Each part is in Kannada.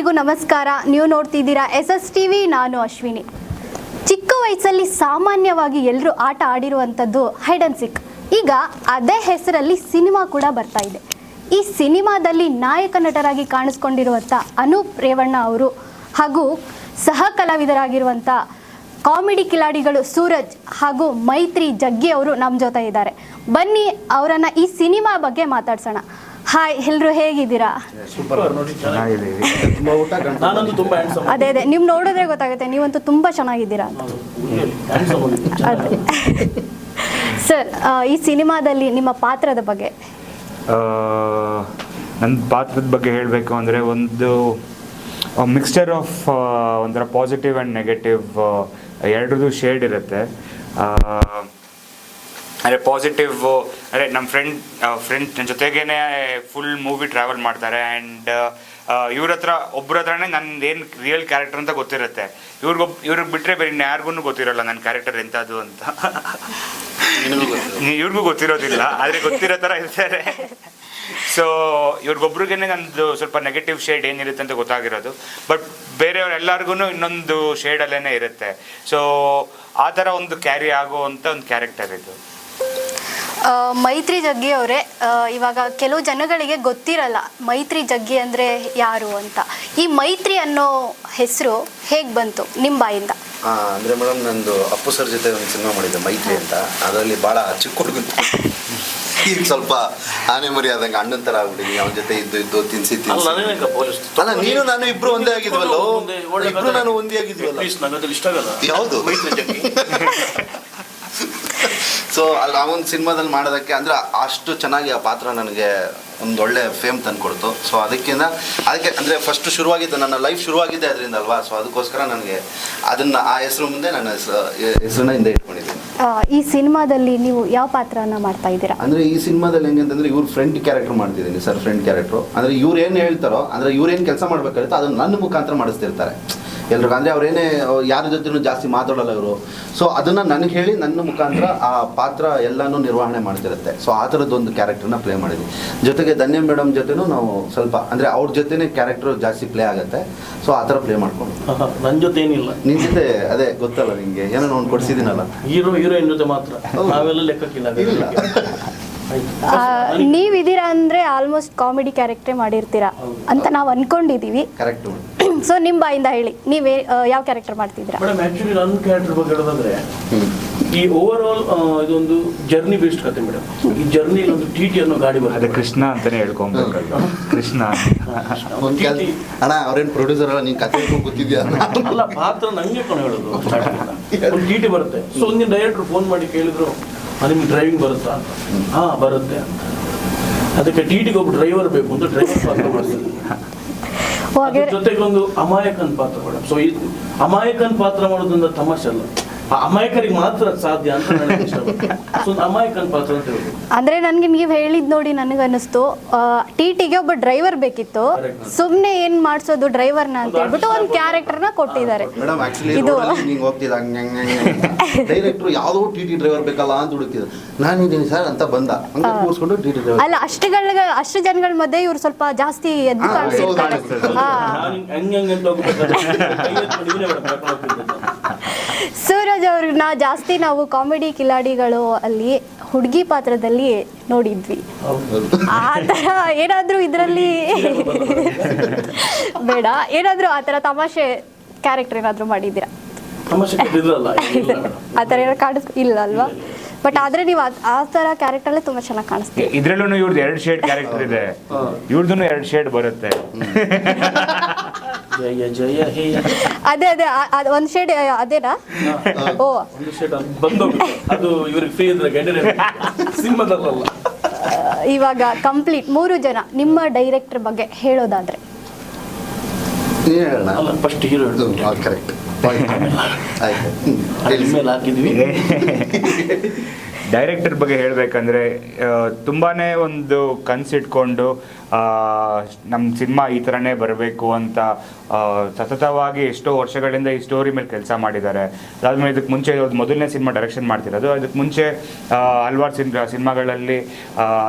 ಎಲ್ರಿಗೂ ನಮಸ್ಕಾರ. ನೀವು ನೋಡ್ತಿದ್ದೀರಾ SS TV. ನಾನು ಅಶ್ವಿನಿ. ಚಿಕ್ಕ ವಯಸ್ಸಲ್ಲಿ ಸಾಮಾನ್ಯವಾಗಿ ಎಲ್ಲರೂ ಆಟ ಆಡಿರುವಂಥದ್ದು ಹೈಡ್ ಆ್ಯಂಡ್ ಸಿಕ್. ಈಗ ಅದೇ ಹೆಸರಲ್ಲಿ ಸಿನಿಮಾ ಕೂಡ ಬರ್ತಾ ಇದೆ. ಈ ಸಿನಿಮಾದಲ್ಲಿ ನಾಯಕ ನಟರಾಗಿ ಕಾಣಿಸ್ಕೊಂಡಿರುವಂಥ ಅನೂಪ್ ರೇವಣ್ಣ ಅವರು ಹಾಗೂ ಸಹ ಕಲಾವಿದರಾಗಿರುವಂಥ ಕಾಮಿಡಿ ಕಿಲಾಡಿಗಳು ಸೂರಜ್ ಹಾಗೂ ಮೈತ್ರಿ ಜಗ್ಗಿ ಅವರು ನಮ್ಮ ಜೊತೆ ಇದ್ದಾರೆ. ಬನ್ನಿ ಅವರನ್ನು ಈ ಸಿನಿಮಾ ಬಗ್ಗೆ ಮಾತಾಡ್ಸೋಣ. ಹಾಯ್, ಎಲ್ಲರೂ ಹೇಗಿದ್ದೀರಾ? ಅದೇ ನೀವು ನೋಡಿದ್ರೆ ಗೊತ್ತಾಗುತ್ತೆ, ನೀವಂತೂ ತುಂಬ ಚೆನ್ನಾಗಿದ್ದೀರಾ ಅಂತ. ಅದೇ ಸರ್, ಈ ಸಿನಿಮಾದಲ್ಲಿ ನಿಮ್ಮ ಪಾತ್ರದ ಬಗ್ಗೆ ನನ್ನ ಪಾತ್ರದ ಬಗ್ಗೆ ಹೇಳಬೇಕು ಅಂದರೆ ಒಂದು ಮಿಕ್ಸ್ಚರ್ ಆಫ್ ಒಂಥರ ಪಾಸಿಟಿವ್ ಆ್ಯಂಡ್ ನೆಗೆಟಿವ್ ಎರಡರದ್ದು ಶೇಡ್ ಇರುತ್ತೆ. ಅಂದರೆ ಪಾಸಿಟಿವ್ ಅಂದರೆ ನಮ್ಮ ಫ್ರೆಂಡ್ ನನ್ನ ಜೊತೆಗೇ ಫುಲ್ ಮೂವಿ ಟ್ರಾವೆಲ್ ಮಾಡ್ತಾರೆ. ಆ್ಯಂಡ್ ಇವ್ರ ಒಬ್ಬರ ನಂದು ಏನು ರಿಯಲ್ ಕ್ಯಾರೆಕ್ಟರ್ ಅಂತ ಗೊತ್ತಿರುತ್ತೆ. ಇವ್ರಿಗೆ ಬಿಟ್ಟರೆ ಬೇರೆ ಯಾರಿಗೂ ಗೊತ್ತಿರೋಲ್ಲ ನನ್ನ ಕ್ಯಾರೆಕ್ಟರ್ ಎಂಥದ್ದು ಅಂತ. ಇವ್ರಿಗೂ ಗೊತ್ತಿರೋದಿಲ್ಲ, ಆದರೆ ಗೊತ್ತಿರೋ ಥರ ಇರ್ತಾರೆ. ಸೊ ಇವ್ರಿಗೊಬ್ರಿಗೇ ನಂದು ಸ್ವಲ್ಪ ನೆಗೆಟಿವ್ ಶೇಡ್ ಏನಿರುತ್ತೆ ಅಂತ ಗೊತ್ತಾಗಿರೋದು. ಬಟ್ ಬೇರೆಯವ್ರೆಲ್ಲರಿಗೂ ಇನ್ನೊಂದು ಶೇಡಲ್ಲೇ ಇರುತ್ತೆ. ಸೊ ಆ ಥರ ಒಂದು ಕ್ಯಾರಿ ಆಗುವಂಥ ಒಂದು ಕ್ಯಾರೆಕ್ಟರ್ ಇದು. ಮೈತ್ರಿ ಜಗ್ಗಿ ಅವರೇ, ಇವಾಗ ಕೆಲವು ಜನಗಳಿಗೆ ಗೊತ್ತಿರಲ್ಲ ಮೈತ್ರಿ ಜಗ್ಗಿ ಅಂದರೆ ಯಾರು ಅಂತ. ಈ ಮೈತ್ರಿ ಅನ್ನೋ ಹೆಸರು ಹೇಗೆ ಬಂತು ನಿಮ್ಮ ಬಾಯಿಂದ? ಅಂದರೆ ಮೇಡಮ್, ನಂದು ಅಪ್ಪು ಸರ್ ಜೊತೆ ಒಂದು ಸಿನಿಮಾ ಮಾಡಿದ್ದೆ ಮೈತ್ರಿ ಅಂತ. ಅದರಲ್ಲಿ ಭಾಳ ಚಿಕ್ಕ ಹುಡುಗ, ಈಗ ಸ್ವಲ್ಪ ಆನೆ ಮರಿ ಆದಂಗೆ ಅಣ್ಣನ ಥರ ಆಗ್ಬಿಟ್ಟಿದ್ದೀನಿ. ಅವನ ಜೊತೆ ಇದ್ದು ತಿನ್ಸಿ ಅಲ್ಲ, ನೀನು ನಾನು ಇಬ್ರು ಒಂದೇ ಆಗಿದ್ವಲ್ಲೋ, ಇಬ್ರು ನಾನು ಒಂದೇ ಆಗಿದ್ವಲ್ಲ. ಯಾವುದು ಮೈತ್ರಿ ಜಗ್ಗಿ? ಸೊ ಅಲ್ಲಿ ಆ ಒಂದು ಸಿನಿಮಾದಲ್ಲಿ ಮಾಡೋದಕ್ಕೆ ಅಂದರೆ ಅಷ್ಟು ಚೆನ್ನಾಗಿ ಆ ಪಾತ್ರ ನನಗೆ ಒಂದು ಒಳ್ಳೆ ಫೇಮ್ ತಂದುಕೊಡ್ತು. ಸೊ ಅದಕ್ಕೆ ಅಂದರೆ ಫಸ್ಟ್ ಶುರುವಾಗಿದ್ದು ನನ್ನ ಲೈಫ್ ಶುರುವಾಗಿದ್ದೆ ಅದರಿಂದ ಅಲ್ವಾ. ಸೊ ಅದಕ್ಕೋಸ್ಕರ ನನಗೆ ಅದನ್ನು ಆ ಹೆಸರು ಮುಂದೆ ನನ್ನ ಹೆಸರನ್ನ ಹಿಂದೆ ಇಟ್ಕೊಂಡಿದ್ದೀನಿ. ಈ ಸಿನಿಮಾದಲ್ಲಿ ನೀವು ಯಾವ ಪಾತ್ರನ ಮಾಡ್ತಾ ಇದ್ದೀರಾ? ಅಂದರೆ ಈ ಸಿನಿಮಾದಲ್ಲಿ ಹೆಂಗೆ ಅಂತಂದರೆ ಇವ್ರು ಫ್ರೆಂಡ್ ಕ್ಯಾರೆಕ್ಟರ್ ಮಾಡ್ತಿದ್ದೀನಿ ಸರ್. ಫ್ರೆಂಡ್ ಕ್ಯಾರೆಕ್ಟ್ರು ಅಂದರೆ ಇವ್ರು ಏನು ಹೇಳ್ತಾರೋ, ಅಂದರೆ ಇವ್ರು ಏನು ಕೆಲಸ ಮಾಡಬೇಕಾಗುತ್ತೆ ಅದನ್ನು ನನ್ನ ಮುಖಾಂತರ ಮಾಡಿಸ್ತಿರ್ತಾರೆ ಎಲ್ರಿಗೂ. ಅಂದರೆ ಅವ್ರೇನೇ ಯಾರ ಜೊತೆನೂ ಜಾಸ್ತಿ ಮಾತಾಡೋಲ್ಲ ಇವರು. ಸೊ ಅದನ್ನು ನನಗೆ ಹೇಳಿ ನನ್ನ ಮುಖಾಂತರ ಆ ಪಾತ್ರ ಎಲ್ಲನೂ ನಿರ್ವಹಣೆ ಮಾಡ್ತಿರುತ್ತೆ. ಸೊ ಆ ಥರದ್ದೊಂದು ಕ್ಯಾರೆಕ್ಟರ್ನ ಪ್ಲೇ ಮಾಡಿದ್ವಿ. ಜೊತೆಗೆ ಧನ್ಯ ಮೇಡಮ್ ಜೊತೆನೂ ನಾವು ಸ್ವಲ್ಪ ಅಂದರೆ ಅವ್ರ ಜೊತೆನೇ ಕ್ಯಾರೆಕ್ಟರ್ ಜಾಸ್ತಿ ಪ್ಲೇ ಆಗುತ್ತೆ. ಸೊ ಆ ಥರ ಪ್ಲೇ ಮಾಡ್ಕೊಂಡು ನನ್ನ ಜೊತೆ ಏನಿಲ್ಲ, ನಿನ್ನ ಜೊತೆ ಅದೇ ಗೊತ್ತಲ್ಲ ನಿಮಗೆ, ಏನೋ ಒಂದು ಕೊಡಿಸಿದ್ದೀನಲ್ಲ. ಹೀರೋಯಿನ್ ಜೊತೆ ಮಾತ್ರ, ನಾವೆಲ್ಲ ಲೆಕ್ಕಕ್ಕಿಲ್ಲ. ನೀವಿದ್ದೀರಾ ಅಂದರೆ ಆಲ್ಮೋಸ್ಟ್ ಕಾಮಿಡಿ ಕ್ಯಾರೆಕ್ಟ್ರೇ ಮಾಡಿರ್ತೀರಾ ಅಂತ ನಾವು ಅನ್ಕೊಂಡಿದ್ದೀವಿ. ಕರೆಕ್ಟ್. ಸೊ ನಿಮ್ಮ ಬಾಯಿಂದ ಹೇಳಿ, ನೀವೇ ಯಾವ ಕ್ಯಾರೆಕ್ಟರ್ ಮಾಡ್ತಿದ್ದೀರಾ? ಮೇಡಮ್, ಆ್ಯಕ್ಚುಲಿ ನನ್ನ ಕ್ಯಾರೆಕ್ಟರ್ ಬಗ್ಗೆ ಹೇಳೋದಾದ್ರೆ, ಈ ಓವರ್ ಆಲ್ ಇದೊಂದು ಜರ್ನಿ ಬೇಸ್ಡ್ ಕತೆ ಮೇಡಮ್. ಈ ಜರ್ನಿ ಒಂದು TT ಅನ್ನೋ ಗಾಡಿ ಬರ್ತದೆ. ಕೃಷ್ಣ ಅಂತಾನೆ ಹೇಳ್ಕೊಂಡ್ಬೇಕಲ್ಲ, ಕೃಷ್ಣ ಅಣ್ಣ. ಅವ್ರೇನು ಪ್ರೊಡ್ಯೂಸರ್ ಅಲ್ಲ, ನೀನು ಕತೆ ಗೊತ್ತಿದ್ಯಾ? ಅಲ್ಲ, ಪಾತ್ರ ನಂಗೆ ಕೊಂಡು ಹೇಳೋದು. ಒಂದು TT ಬರುತ್ತೆ. ಸೊ ಒಂದಿನ ಡೈರೆಕ್ಟರ್ ಫೋನ್ ಮಾಡಿ ಕೇಳಿದ್ರು, ನಿಮ್ಗೆ ಡ್ರೈವಿಂಗ್ ಬರುತ್ತಾ ಅಂತ. ಹಾಂ ಬರುತ್ತೆ ಅಂತ. ಅದಕ್ಕೆ TTಗೆ ಒಬ್ಬ ಡ್ರೈವರ್ ಬೇಕು ಅಂತ ಡ್ರೈವರ್ ಪಾತ್ರ ಮಾಡ್ತಿದ್ದೆ. ಜೊತೆಗೆ ಒಂದು ಅಮಾಯಕನ್ ಪಾತ್ರ ಮೇಡಮ್. ಸೊ ಈ ಅಮಾಯಕನ್ ಪಾತ್ರ ಮಾಡೋದ್ರಿಂದ ತಮಾಷೆ ಅಲ್ಲ, ಅಮಾಯಕರಿಗೆ ಮಾತ್ರ ಸಾಧ್ಯ ಅಂತ ನನಗೆ ಇಷ್ಟಪಡ್ತೀನಿ. ಸೊ ಅಮಾಯಕನ್ ಪಾತ್ರ ಅಂತ ಹೇಳ್ಬೋದು. ಅಂದ್ರೆ ನನಗೆ ನೀವು ಹೇಳಿದ್ ನೋಡಿ ನನಗನ್ನಿಸ್ತು, TTಗೆ ಒಬ್ಬ ಡ್ರೈವರ್ ಬೇಕಿತ್ತು, ಸುಮ್ಮನೆ ಏನ್ ಮಾಡ್ಸೋದು ಡ್ರೈವರ್ನ ಅಂತ ಹೇಳ್ಬಿಟ್ಟು ಒಂದು ಕ್ಯಾರೆಕ್ಟರ್ನ ಕೊಟ್ಟಿದ್ದಾರೆ. ಮೇಡಮ್, ಆಕ್ಚುಲಿ ಹಿಂಗೆ ಹೋಗ್ತಿದ್ದ ಡೈರೆಕ್ಟ್ರು ಯಾವುದೋ TT ಡ್ರೈವರ್ ಬೇಕಲ್ಲ ಅಂತ ಹುಡುಕ್ತಿದ್ರು. ನಾನಿದ್ದೀನಿ ಸರ್ ಅಂತ ಬಂದ, ಹಂಗೆ ಕೂರಿಸ್ಕೊಂಡು TT ಡ್ರೈವರ್. ಅಲ್ಲ, ಅಷ್ಟು ಜನಗಳ ಮಧ್ಯೆ ಇವ್ರು ಸ್ವಲ್ಪ ಜಾಸ್ತಿ ಎದ್ದು ಕಾಣಿಸ್ತಾರೆ. ಸೂರಜ್ ಅವ್ರನ್ನ ಜಾಸ್ತಿ ನಾವು ಕಾಮಿಡಿ ಕಿಲಾಡಿಗಳು ಅಲ್ಲಿ ಹುಡುಗಿ ಪಾತ್ರದಲ್ಲಿ ನೋಡಿದ್ವಿ. ಆ ಥರ ಏನಾದರೂ ಇದರಲ್ಲಿ ಬೇಡ, ಏನಾದರೂ ಆ ಥರ ತಮಾಷೆ ಕ್ಯಾರೆಕ್ಟರ್ ಏನಾದರೂ ಮಾಡಿದ್ದೀರಾ? ಆ ಥರ ಏನಾದ್ರು ಇಲ್ಲ ಅಲ್ವಾ? ಬಟ್ ಆದ್ರೆ ನೀವು ಆ ಥರ ಕ್ಯಾರೆಕ್ಟರ್ಲೇ ತುಂಬ ಚೆನ್ನಾಗಿ ಕಾಣಿಸ್ತೀವಿ. ಇದ್ರಲ್ಲೂ ಇವ್ರದ್ದು 2 ಶೇಡ್ ಕ್ಯಾರೆಕ್ಟರ್ ಇದೆ, ಇವ್ರದ್ದು 2 ಶೇಡ್ ಬರುತ್ತೆ. ಅದೇ ಒಂದು ಶೇಡ್ ಅದೇನಾ? ಓ, ಒಂದು ಶೇಡ್ ಬಂದೋಗುತ್ತೆ. ಅದು ಇವ್ರಿಗೆ ಫ್ರೀ ಇದ್ರೆ ಗಂಡನೇ ಸಿನಿಮಾದಲ್ಲ. ಇವಾಗ ಕಂಪ್ಲೀಟ್ 3 ಜನ ನಿಮ್ಮ ಡೈರೆಕ್ಟರ್ ಬಗ್ಗೆ ಹೇಳೋದಾದ್ರೆ ಫಸ್ಟ್ ಹೀರೋ ಕರೆಕ್ಟ್ ಹಾಕಿದ್ವಿ. ಡೈರೆಕ್ಟರ್ ಬಗ್ಗೆ ಹೇಳಬೇಕಂದ್ರೆ ತುಂಬಾ ಒಂದು ಕನಸಿಟ್ಕೊಂಡು ನಮ್ಮ ಸಿನಿಮಾ ಈ ಥರನೇ ಬರಬೇಕು ಅಂತ ಸತತವಾಗಿ ಎಷ್ಟೋ ವರ್ಷಗಳಿಂದ ಈ ಸ್ಟೋರಿ ಮೇಲೆ ಕೆಲಸ ಮಾಡಿದ್ದಾರೆ. ಅದಾದಮೇಲೆ ಇದಕ್ಕೆ ಮುಂಚೆ ಮೊದಲನೇ ಸಿನಿಮಾ ಡೈರೆಕ್ಷನ್ ಮಾಡ್ತಿರೋದು. ಅದಕ್ಕೆ ಮುಂಚೆ ಹಲವಾರು ಸಿನಿಮಾಗಳಲ್ಲಿ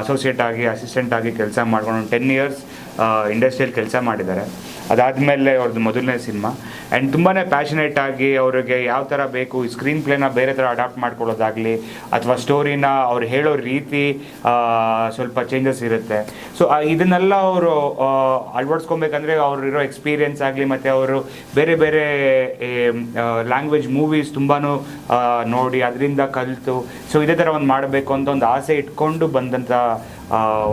ಅಸೋಸಿಯೇಟ್ ಆಗಿ ಅಸಿಸ್ಟೆಂಟ್ ಆಗಿ ಕೆಲಸ ಮಾಡ್ಕೊಂಡು 10 ಇಯರ್ಸ್ ಇಂಡಸ್ಟ್ರಿಯಲ್ಲಿ ಕೆಲಸ ಮಾಡಿದ್ದಾರೆ. ಅದಾದಮೇಲೆ ಅವ್ರದ್ದು ಮೊದಲನೇ ಸಿನಿಮಾ. ಆ್ಯಂಡ್ ತುಂಬಾ ಪ್ಯಾಷನೇಟ್ ಆಗಿ ಅವ್ರಿಗೆ ಯಾವ ಥರ ಬೇಕು ಈ ಸ್ಕ್ರೀನ್ ಪ್ಲೇನ ಬೇರೆ ಥರ ಅಡಾಪ್ಟ್ ಮಾಡ್ಕೊಳ್ಳೋದಾಗಲಿ ಅಥವಾ ಸ್ಟೋರಿನ ಅವ್ರು ಹೇಳೋ ರೀತಿ ಸ್ವಲ್ಪ ಚೇಂಜಸ್ ಇರುತ್ತೆ. ಸೊ ಇದನ್ನೆಲ್ಲ ಅವರು ಅಳವಡಿಸ್ಕೊಬೇಕಂದ್ರೆ ಅವ್ರಿರೋ ಎಕ್ಸ್ಪೀರಿಯೆನ್ಸ್ ಆಗಲಿ ಮತ್ತು ಅವರು ಬೇರೆ ಬೇರೆ ಲ್ಯಾಂಗ್ವೇಜ್ ಮೂವೀಸ್ ತುಂಬಾ ನೋಡಿ ಅದರಿಂದ ಕಲಿತು ಸೊ ಇದೇ ಥರ ಒಂದು ಮಾಡಬೇಕು ಅಂತ ಒಂದು ಆಸೆ ಇಟ್ಕೊಂಡು ಬಂದಂಥ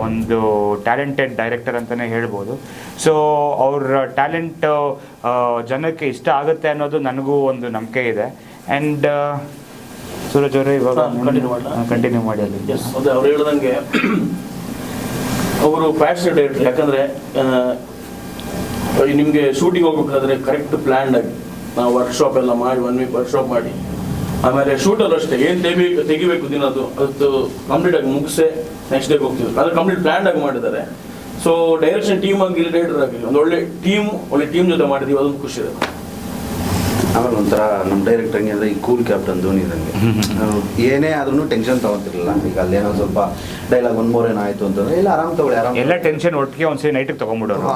ಒಂದು ಟ್ಯಾಲೆಂಟೆಡ್ ಡೈರೆಕ್ಟರ್ ಅಂತಲೇ ಹೇಳ್ಬೋದು. ಸೊ ಅವ್ರ ಟ್ಯಾಲೆಂಟ್ ಜನಕ್ಕೆ ಇಷ್ಟ ಆಗುತ್ತೆ ಅನ್ನೋದು ನನಗೂ ಒಂದು ನಂಬಿಕೆ ಇದೆ. ಆ್ಯಂಡ್ ಸೂರಜ್ ಅವರೇ ಇವಾಗ ಕಂಟಿನ್ಯೂ ಮಾಡಿ ಅಲ್ಲಿ. ಅದೇ ಅವ್ರು ಹೇಳ್ದಂಗೆ ಅವರು ಪ್ಯಾಷನೇಟ್ ಡೈರೆಕ್ಟರ್. ಯಾಕಂದರೆ ನಿಮಗೆ ಶೂಟಿಂಗ್ ಹೋಗ್ಬೇಕಾದ್ರೆ ಕರೆಕ್ಟ್ ಪ್ಲ್ಯಾನ್ಡ್ ಆಗಿ ನಾವು ವರ್ಕ್ಶಾಪ್ ಎಲ್ಲ ಮಾಡಿ 1 ವೀಕ್ ವರ್ಕ್ಶಾಪ್ ಮಾಡಿ ಆಮೇಲೆ ಶೂಟಲ್ಲೂ ಅಷ್ಟೇ ಏನು ತೆಗಿಬೇಕು ದಿನದ್ದು ಅದು ಕಂಪ್ಲೀಟ್ ಆಗಿ ಮುಗಿಸೇ ನೆಕ್ಸ್ಟ್ ಡೇಗೆ ಹೋಗ್ತಿದ್ರು. ಆದರೆ ಕಂಪ್ಲೀಟ್ ಪ್ಲ್ಯಾನ್ಡ್ ಆಗಿ ಮಾಡಿದ್ದಾರೆ. ಸೊ ಡೈರೆಕ್ಷನ್ ಟೀಮ್ ಆಗಿರಲಿ ಡೈರೆಕ್ಟರ್ ಆಗಿರಲಿ ಒಂದು ಒಳ್ಳೆ ಟೀಮ್ ಜೊತೆ ಮಾಡಿದ್ದೀವಿ, ಅದೊಂದು ಖುಷಿ ಇದೆ. ಆಮೇಲೆ ಒಂಥರ ನಮ್ಮ ಡೈರೆಕ್ಟರ್ ಹೆಂಗೆ ಅಂದರೆ ಈ ಕೂಲ್ ಕ್ಯಾಪ್ಟನ್ ಧೋನಿ ಇದ್ದಂಗೆ ಏನೇ ಆದ್ರೂ ಟೆನ್ಷನ್ ತಗೊತಿರ್ಲಿಲ್ಲ. ಈಗ ಅಲ್ಲೇನೋ ಸ್ವಲ್ಪ ಡೈಲಾಗ್ 1 more ಏನಾಯಿತು ಅಂತಂದ್ರೆ ಇಲ್ಲ ಆರಾಮ್ ತಗೊಳ್ಳಿ ಆರಾಮ್ ಎಲ್ಲ ಟೆನ್ಷನ್ ಒಟ್ಟಿಗೆ ಒಂದ್ಸರಿ ನೈಟಿಗೆ ತೊಗೊಂಡ್ಬಿಡೋರು.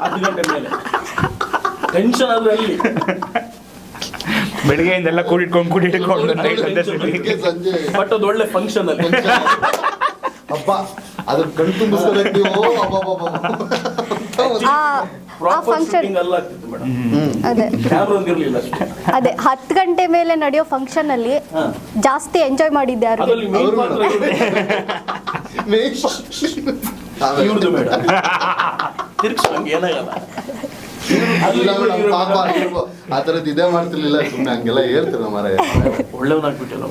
10 ಗಂಟೆ ಮೇಲೆ ಟೆನ್ಷನ್ ಆದರೆ ಅಲ್ಲಿ ಬೆಳಿಗ್ಗೆಯಿಂದೆಲ್ಲ ಕೂಡಿಟ್ಕೊಂಡು ಸಂಜೆ ಬಟ್ ಅದು ಒಳ್ಳೆ ಫಂಕ್ಷನ್ ಅಲ್ಲಿ ಹಬ್ಬ ಅದ್ರ ಕಣ್ ತುಂಬಿಸ್ಕೋಬೇಕು ನೀವು. ಪ್ರಾಪರ್ ಶೂಟಿಂಗ್ ಅಲ್ಲ ಆಗ್ತಿತ್ತು ಮೇಡಮ್. ಅದೇ ಕ್ಯಾಮ್ರಾ ಒಂದಿರಲಿಲ್ಲ ಅಷ್ಟೇ. ಅದೇ 10 ಗಂಟೆ ಮೇಲೆ ನಡೆಯೋ ಫಂಕ್ಷನ್ ಅಲ್ಲಿ ಜಾಸ್ತಿ ಎಂಜಾಯ್ ಮಾಡಿದ್ದೆ ಯಾರು? ಅದರಲ್ಲಿ ಮೇನ್ ಪಾತ್ರ ಇವ್ರದ್ದು ಮೇಡಮ್. ತಿರ್ಗಿಸಂಗೆ ಏನಾಗಲ್ಲ. ಪಾಪ ಆ ಥರದ್ದು ಇದೇ ಮಾಡ್ತಿರ್ಲಿಲ್ಲ, ಸುಮ್ಮನೆ ಹಂಗೆಲ್ಲ ಹೇಳ್ತೀರ ಮಾರಾಯ. ಒಳ್ಳೆವನಾಗ್ಬಿಟ್ಟಲ್ಲ,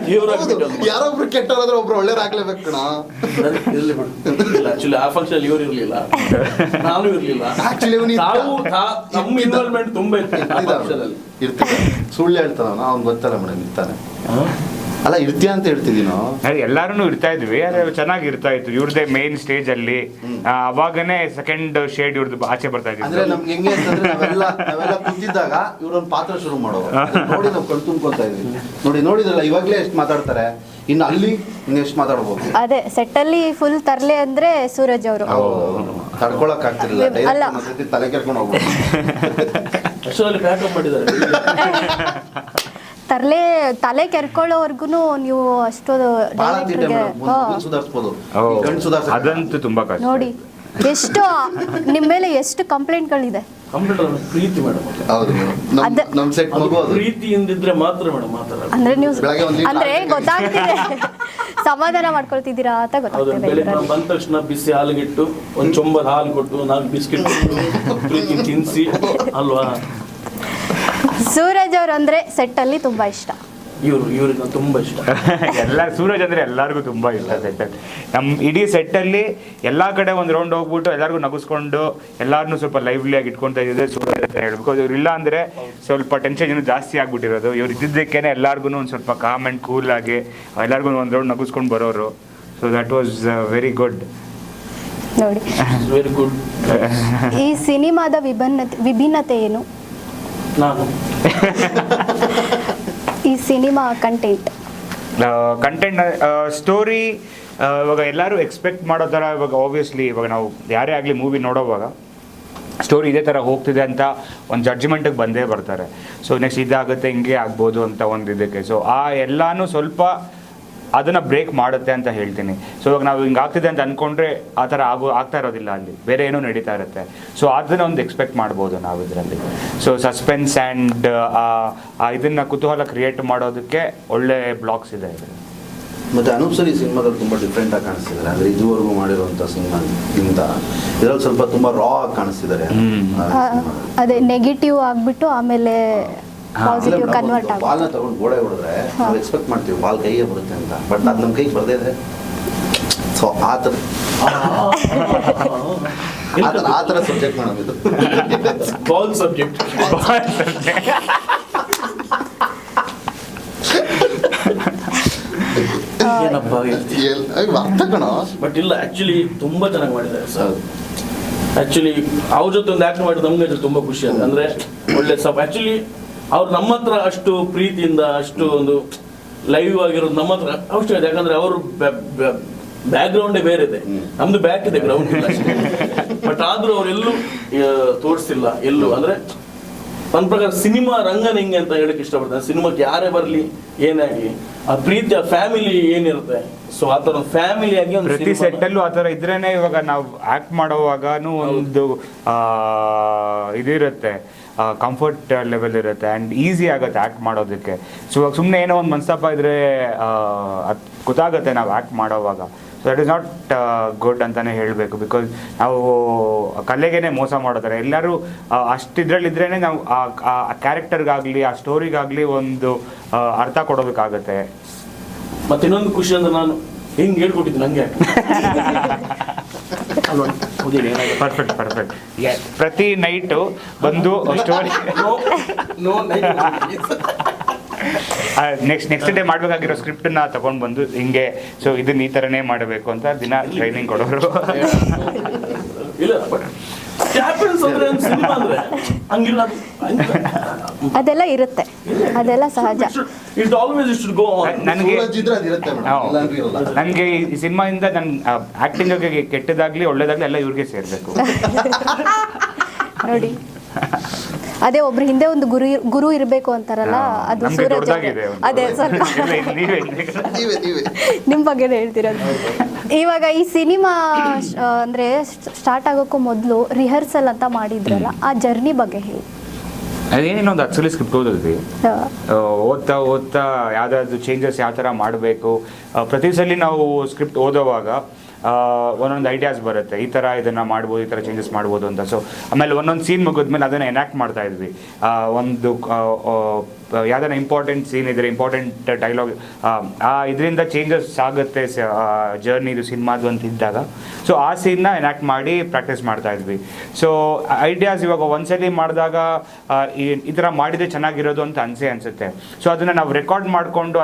ದೇವ್ರಾಗ್ಬಿಟ್ಟಲ್ಲ. ಯಾರೊಬ್ರು ಕೆಟ್ಟವರಾದ್ರೆ ಒಬ್ರು ಒಳ್ಳೇದಾಗ್ಲೇಬೇಕು ಕಣ. ಇರ್ಲಿ ಬಿಡು. ಆಕ್ಚುಲಿ ಆ ಫಂಕ್ಷನ್ ಇವ್ರು ಇರ್ಲಿಲ್ಲ, ನಾನು ಇರ್ಲಿಲ್ಲ. ನಮ್ಮ ಇನ್ವಾಲ್ವ್ಮೆಂಟ್ ತುಂಬಾ ಇರ್ತೀವಿ. ಸುಳ್ಳು ಹೇಳ್ತಾನ ಅವ್ನು ಗೊತ್ತಲ್ಲ ಮೇಡಮ್, ಇರ್ತಾನೆ ಅಲ್ಲ ಇರ್ತೀಯ ಅಂತ ಹೇಳ್ತಿದ್ದೀನೋ. ಎಲ್ಲಾರು ಇರ್ತಾ ಇದ್ವಿ, ಆದ್ರೆ ಚೆನ್ನಾಗಿ ಇರ್ತಾ ಇತ್ತು. ಇವ್ರದೇ ಮೇನ್ ಸ್ಟೇಜ್ ಅಲ್ಲಿ ಅವಾಗನೇ ಸೆಕೆಂಡ್ ಶೇಡ್ ಇವ್ರದ್ದು ಆಚೆ ಬರ್ತಾ ಇತ್ತು. ಅಂದ್ರೆ ನಮ್ಗೆ ಹೆಂಗೆ ಅಂತಂದ್ರೆ ನಾವೆಲ್ಲ ಕುಂತಿದ್ದಾಗ ಇವ್ರೊಂದು ಪಾತ್ರ ಶುರು ಮಾಡೋರು ನೋಡಿ ನಾವು ಕಣ್ ತುಂಬ್ಕೊತಾ ಇದ್ವಿ. ನೋಡಿದ್ರಲ್ಲ ಇವಾಗ್ಲೇ ಎಷ್ಟು ಮಾತಾಡ್ತಾರೆ, ಇನ್ನು ಅಲ್ಲಿ ಇನ್ನೆಷ್ಟು ಮಾತಾಡ್ಬೋದು. ಅದೇ ಸೆಟ್ ಅಲ್ಲಿ ಫುಲ್ ತರ್ಲೆ ಅಂದ್ರೆ ಸೂರಜ್ ಅವರು ತಡ್ಕೊಳಕ್ ಆಗ್ತಿರ್ಲಿಲ್ಲ, ತಲೆ ಕೆರ್ಕೊಂಡು ಹೋಗ್ಬೋದು. ಅಷ್ಟರಲ್ಲಿ ಪ್ಯಾಕಪ್ ಮಾಡಿದ್ದಾರೆ. ತಲೆ ಕೆರ್ಕೊಳ್ಳೋವರ್ಗು ನೀವು ಅಷ್ಟು ಸುಧಾರಿಸ್ಬೋದು. ಅದಂತೂ ತುಂಬಾ ಕಷ್ಟ. ನೋಡಿ ಎಷ್ಟು ನಿಮ್ಮ ಮೇಲೆ ಎಷ್ಟು ಕಂಪ್ಲೇಂಟ್ಗಳಿದೆ. ಕಂಪ್ಯೂಟರ್ ಪ್ರೀತಿ ಮೇಡಮ್. ಹೌದು ನಮ್ ಸೆಟ್ ಮಗು ಪ್ರೀತಿಯಿಂದಿದ್ರೆ ಮಾತ್ರ ಮೇಡಮ್ ಮಾತಾಡೋದು. ಅಂದ್ರೆ ನೀವು ಅಂದ್ರೆ ಗೊತ್ತಾಗ್ತಿದೆ ಸಮಾಧಾನ ಮಾಡ್ಕೊಳ್ತಿದ್ದೀರಾ ಅಂತ ಗೊತ್ತಾಗ್ತಿದೆ. ಬಂದ ತಕ್ಷಣ ಬಿಸಿ ಹಾಲಿಗಿಟ್ಟು ಒಂದ್ ಚೊಂಬಲ್ ಹಾಲು ಕೊಟ್ಟು 4 ಬಿಸ್ಕಿಟ್ ಕೊಟ್ಟು ಪ್ರೀತಿ ತಿನ್ಸಿ ಅಲ್ವಾ. ಸೂರಜ್ ಅವ್ರು ಅಂದ್ರೆ ಸೆಟ್ ಅಲ್ಲಿ ತುಂಬಾ ಇಷ್ಟ. ಇವ್ರಿಗೆ ತುಂಬಾ ಇಷ್ಟ. ಸೂರಜ್ ಅಂದ್ರೆ ಎಲ್ಲರಿಗೂ ತುಂಬಾ ಇಷ್ಟ. ಸೆಟ್ ಅಲ್ಲಿ ನಮ್ಮ ಇಡೀ ಸೆಟ್ ಅಲ್ಲಿ ಎಲ್ಲಾ ಕಡೆ ಒಂದು ರೌಂಡ್ ಹೋಗ್ಬಿಟ್ಟು ಎಲ್ಲರಿಗೂ ನಗಿಸ್ಕೊಂಡು ಎಲ್ಲಾರನ್ನೂ ಸ್ವಲ್ಪ ಲೈವ್ಲಿ ಆಗಿ ಇಟ್ಕೊಂತ ಇದ್ದಿದೆ ಸೂರಜ್ ಅಂತ ಹೇಳ್ಬೇಕು. ಇವ್ರು ಇಲ್ಲ ಅಂದ್ರೆ ಸ್ವಲ್ಪ ಟೆನ್ಷನ್ ಇನ್ನೂ ಜಾಸ್ತಿ ಆಗ್ಬಿಟ್ಟಿರೋದು. ಇವ್ರು ಇದ್ದಿದ್ದಕ್ಕೇನೆ ಎಲ್ಲಾರ್ಗು ಒಂದು ಸ್ವಲ್ಪ ಕಾಮ್ ಅಂಡ್ ಕೂಲ್ ಆಗಿ ಎಲ್ಲರಿಗೂ ಒಂದು ರೌಂಡ್ ನಗಿಸ್ಕೊಂಡು ಬರೋರು. So that was very good. ನೋಡಿ ವೆರಿ ಗುಡ್. ಈ ಸಿನಿಮಾದ ವಿಭಿನ್ನತೆ ಏನು? ನಾನು ಈ ಸಿನಿಮಾ ಕಂಟೆಂಟ್ ಸ್ಟೋರಿ ಇವಾಗ ಎಲ್ಲರೂ ಎಕ್ಸ್ಪೆಕ್ಟ್ ಮಾಡೋ ಥರ ಇವಾಗ ಆಬ್ವಿಯಸ್ಲಿ ಇವಾಗ ನಾವು ಯಾರೇ ಆಗಲಿ ಮೂವಿ ನೋಡೋವಾಗ ಸ್ಟೋರಿ ಇದೇ ಥರ ಹೋಗ್ತಿದೆ ಅಂತ ಒಂದು ಜಡ್ಜ್ಮೆಂಟಿಗೆ ಬಂದೇ ಬರ್ತಾರೆ. ಸೊ ನೆಕ್ಸ್ಟ್ ಇದಾಗುತ್ತೆ ಹಿಂಗೆ ಆಗ್ಬೋದು ಅಂತ ಒಂದು ಇದಕ್ಕೆ. ಸೊ ಆ ಎಲ್ಲನೂ ಸ್ವಲ್ಪ ಅದನ್ನು ಬ್ರೇಕ್ ಮಾಡುತ್ತೆ ಅಂತ ಹೇಳ್ತೀನಿ. ಸೊ ಇವಾಗ ನಾವು ಹಿಂಗೆ ಆಗ್ತಿದೆ ಅಂತ ಅಂದ್ಕೊಂಡ್ರೆ ಆ ಥರ ಆಗ್ತಾ ಇರೋದಿಲ್ಲ, ಅಲ್ಲಿ ಬೇರೆ ಏನೋ ನಡೀತಾ ಇರುತ್ತೆ. ಸೊ ಅದನ್ನು ಒಂದು ಎಕ್ಸ್ಪೆಕ್ಟ್ ಮಾಡ್ಬೋದು ನಾವು ಇದರಲ್ಲಿ. ಸೊ ಸಸ್ಪೆನ್ಸ್ ಆ್ಯಂಡ್ ಇದನ್ನು ಕುತೂಹಲ ಕ್ರಿಯೇಟ್ ಮಾಡೋದಕ್ಕೆ ಒಳ್ಳೆ ಬ್ಲಾಕ್ಸ್ ಇದೆ ಇದರಲ್ಲಿ. ಮತ್ತು ಅನೂಪ್ ಸರ್ ಈ ಸಿನಿಮಾದಲ್ಲಿ ತುಂಬ ಡಿಫ್ರೆಂಟಾಗಿ ಕಾಣಿಸ್ತಿದ್ದಾರೆ. ಅಂದರೆ ಇದುವರೆಗೂ ಮಾಡಿರುವಂಥ ಸಿನಿಮಾಗಿಂತ ಇದರಲ್ಲಿ ಸ್ವಲ್ಪ ತುಂಬ ರಾ ಆಗಿ ಕಾಣಿಸ್ತಿದ್ದಾರೆ. ಅದೇ ನೆಗೆಟಿವ್ ಆಗ್ಬಿಟ್ಟು ಆಮೇಲೆ ಪಾಸಿಟಿವ್ ಕನ್ವರ್ಟ್ ಆಗುತ್ತೆ. ಬಾಲ್ನ ತಗೊಂಡು ಗೋಡೆ ಹೊಡೆದ್ರೆ ನಾವು ಎಕ್ಸ್ಪೆಕ್ಟ್ ಮಾಡ್ತೀವಿ ಬಾಲ್ ಕೈಗೆ ಬರುತ್ತೆ ಅಂತ, ಬಟ್ ಅದು ನಮ್ಮ ಕೈಗೆ ಬರದೇ ಇದೆ. ಸೊ ಆ ಥರ ಸಬ್ಜೆಕ್ಟ್ ಮಾಡೋದು ಇದು ಬಾಲ್ ಸಬ್ಜೆಕ್ಟ್. ಬಟ್ ಇಲ್ಲ ಆಕ್ಚುಲಿ ತುಂಬಾ ಚೆನ್ನಾಗಿ ಮಾಡಿದ್ದಾರೆ ಸರ್. ಆಕ್ಚುಲಿ ಅವ್ರ ಜೊತೆ ಒಂದು ಆಕ್ಟ್ ಮಾಡಿದ್ರೆ ನಮ್ಗೆ ತುಂಬಾ ಖುಷಿ ಆಗುತ್ತೆ. ಅಂದ್ರೆ ಒಳ್ಳೆ ಆಕ್ಚುಲಿ ಅವ್ರು ನಮ್ಮ ಹತ್ರ ಅಷ್ಟು ಪ್ರೀತಿಯಿಂದ ಅಷ್ಟು ಒಂದು ಲೈವ್ ಆಗಿರೋದು ನಮ್ಮ ಹತ್ರ ಅವಶ್ಯಕ. ಯಾಕಂದ್ರೆ ಅವರು ಬ್ಯಾಕ್ ಗ್ರೌಂಡೇ ಬೇರೆ ಇದೆ, ನಮ್ದು ಬ್ಯಾಕ್ ಇದೆ, ಗ್ರೌಂಡ್ ಇಲ್ಲ. ಬಟ್ ಆದ್ರೂ ಅವರೆಲ್ಲೂ ತೋರಿಸ್ತಿಲ್ಲ ಎಲ್ಲೂ. ಅಂದ್ರೆ ನನ್ನ ಪ್ರಕಾರ ಸಿನಿಮಾ ರಂಗನ ಹೆಂಗೆ ಅಂತ ಹೇಳಕ್ ಇಷ್ಟಪಡ್ತೇನೆ. ಸಿನಿಮಾಕ್ಕೆ ಯಾರೇ ಬರಲಿ ಏನಾಗಿ ಆ ಪ್ರೀತಿ ಆ ಫ್ಯಾಮಿಲಿ ಏನಿರುತ್ತೆ, ಸೊ ಆ ಥರ ಒಂದು ಫ್ಯಾಮಿಲಿಯಾಗಿ ಒಂದು ಪ್ರತಿ ಸೆಟ್ಟಲ್ಲೂ ಆ ಥರ ಇದ್ರೇನೆ ಇವಾಗ ನಾವು ಆ್ಯಕ್ಟ್ ಮಾಡೋವಾಗನೂ ಒಂದು ಇದಿರುತ್ತೆ, ಕಂಫರ್ಟ್ ಲೆವೆಲ್ ಇರುತ್ತೆ ಆ್ಯಂಡ್ ಈಸಿ ಆಗುತ್ತೆ ಆ್ಯಕ್ಟ್ ಮಾಡೋದಕ್ಕೆ. ಸೊ ಇವಾಗ ಸುಮ್ಮನೆ ಏನೋ ಒಂದು ಮನಸ್ತಾಪ ಇದ್ದರೆ ಅದು ಗೊತ್ತಾಗುತ್ತೆ ನಾವು ಆ್ಯಕ್ಟ್ ಮಾಡೋವಾಗ. So that is not good ಅಂತಲೇ ಹೇಳಬೇಕು. ಬಿಕಾಸ್ ನಾವು ಕಲೆಗೇನೆ ಮೋಸ ಮಾಡೋದಾರೆ. ಎಲ್ಲರೂ ಅಷ್ಟಿದ್ರಲ್ಲಿದ್ರೇ ನಾವು ಆ ಕ್ಯಾರೆಕ್ಟರ್ಗಾಗಲಿ ಆ ಸ್ಟೋರಿಗಾಗಲಿ ಒಂದು ಅರ್ಥ ಕೊಡೋದಕ್ಕಾಗತ್ತೆ. ಮತ್ತೆ ಇನ್ನೊಂದು ಖುಷಿ ಅಂದ್ರೆ ನಾನು ಹಿಂಗೆ ಹೇಳ್ಕೊಟ್ಟಿದ್ದು ನಂಗೆ ಪರ್ಫೆಕ್ಟ್ ಪರ್ಫೆಕ್ಟ್. ಪ್ರತಿ ನೈಟು ಬಂದು ಸ್ಟೋರಿ ನೆಕ್ಸ್ಟ್ ಡೇ ಮಾಡಬೇಕಾಗಿರೋ ಸ್ಕ್ರಿಪ್ಟನ್ನ ತಗೊಂಡು ಬಂದು ಹಿಂಗೆ, ಸೊ ಇದನ್ನ ಈ ಥರನೇ ಮಾಡಬೇಕು ಅಂತ ದಿನ ಟ್ರೈನಿಂಗ್ ಕೊಡೋರು. ಇಲ್ಲ ಅದೆಲ್ಲ ಇರುತ್ತೆ, ಅದೆಲ್ಲ ಸಹಜ. ನನಗೆ ಈ ಸಿನಿಮಾಯಿಂದ ನನ್ನ ಆ್ಯಕ್ಟಿಂಗ್ ಕೆಟ್ಟದಾಗ್ಲಿ ಒಳ್ಳೇದಾಗ್ಲಿ ಎಲ್ಲ ಇವ್ರಿಗೆ ಸೇರಬೇಕು. ನೋಡಿ, ಅದೇ ಒಬ್ರು ಹಿಂದೆ ಒಂದು ಗುರು ಇರಬೇಕು ಅಂತಾರಲ್ಲ, ಅದು ಸೂರಜ್. ಅದೇ ಸ್ವಲ್ಪ ನಿಮ್ಮ ಬಗ್ಗೆ ಹೇಳ್ತಿರೋದು. ಇವಾಗ ಈ ಸಿನಿಮಾ ಅಂದ್ರೆ ಸ್ಟಾರ್ಟ್ ಆಗೋಕ್ಕೂ ಮೊದಲು ರಿಹರ್ಸಲ್ ಅಂತ ಮಾಡಿದ್ರಲ್ಲ, ಆ ಜರ್ನಿ ಬಗ್ಗೆ ಹೇಳಿ. ಅದೇನೇನೋ ಒಂದು ಆಕ್ಚುಲಿ ಸ್ಕ್ರಿಪ್ಟ್ ಓದಿದ್ವಿ, ಓದ್ತಾ ಯಾವ್ದಾದ್ರು ಚೇಂಜಸ್ ಯಾವ ಥರ ಮಾಡಬೇಕು. ಪ್ರತಿ ಸಲ ನಾವು ಸ್ಕ್ರಿಪ್ಟ್ ಓದೋವಾಗ ಒಂದೊಂದು ಐಡಿಯಾಸ್ ಬರುತ್ತೆ, ಈ ಥರ ಇದನ್ನು ಮಾಡ್ಬೋದು, ಈ ಥರ ಚೇಂಜಸ್ ಮಾಡ್ಬೋದು ಅಂತ. ಸೊ ಆಮೇಲೆ ಒಂದೊಂದು ಸೀನ್ ಮುಗಿದ್ಮೇಲೆ ಅದನ್ನು ಎನಾಕ್ಟ್ ಮಾಡ್ತಾ ಇದ್ವಿ. ಒಂದು ಯಾವ್ದಾರ ಇಂಪಾರ್ಟೆಂಟ್ ಸೀನ್ ಇದ್ರೆ, ಇಂಪಾರ್ಟೆಂಟ್ ಡೈಲಾಗ್, ಇದರಿಂದ ಚೇಂಜಸ್ ಆಗುತ್ತೆ ಜರ್ನಿದು ಸಿನಿಮಾದು ಅಂತ ಇದ್ದಾಗ, ಸೊ ಆ ಸೀನ್ನ ಎನಾಕ್ಟ್ ಮಾಡಿ ಪ್ರಾಕ್ಟೀಸ್ ಮಾಡ್ತಾ ಇದ್ವಿ. ಸೊ ಐಡಿಯಾಸ್ ಇವಾಗ ಒಂದ್ಸಲಿ ಮಾಡಿದಾಗ ಈ ಥರ ಮಾಡಿದರೆ ಚೆನ್ನಾಗಿರೋದು ಅಂತ ಅನಿಸುತ್ತೆ. ಸೊ ಅದನ್ನು ನಾವು ರೆಕಾರ್ಡ್ ಮಾಡಿಕೊಂಡು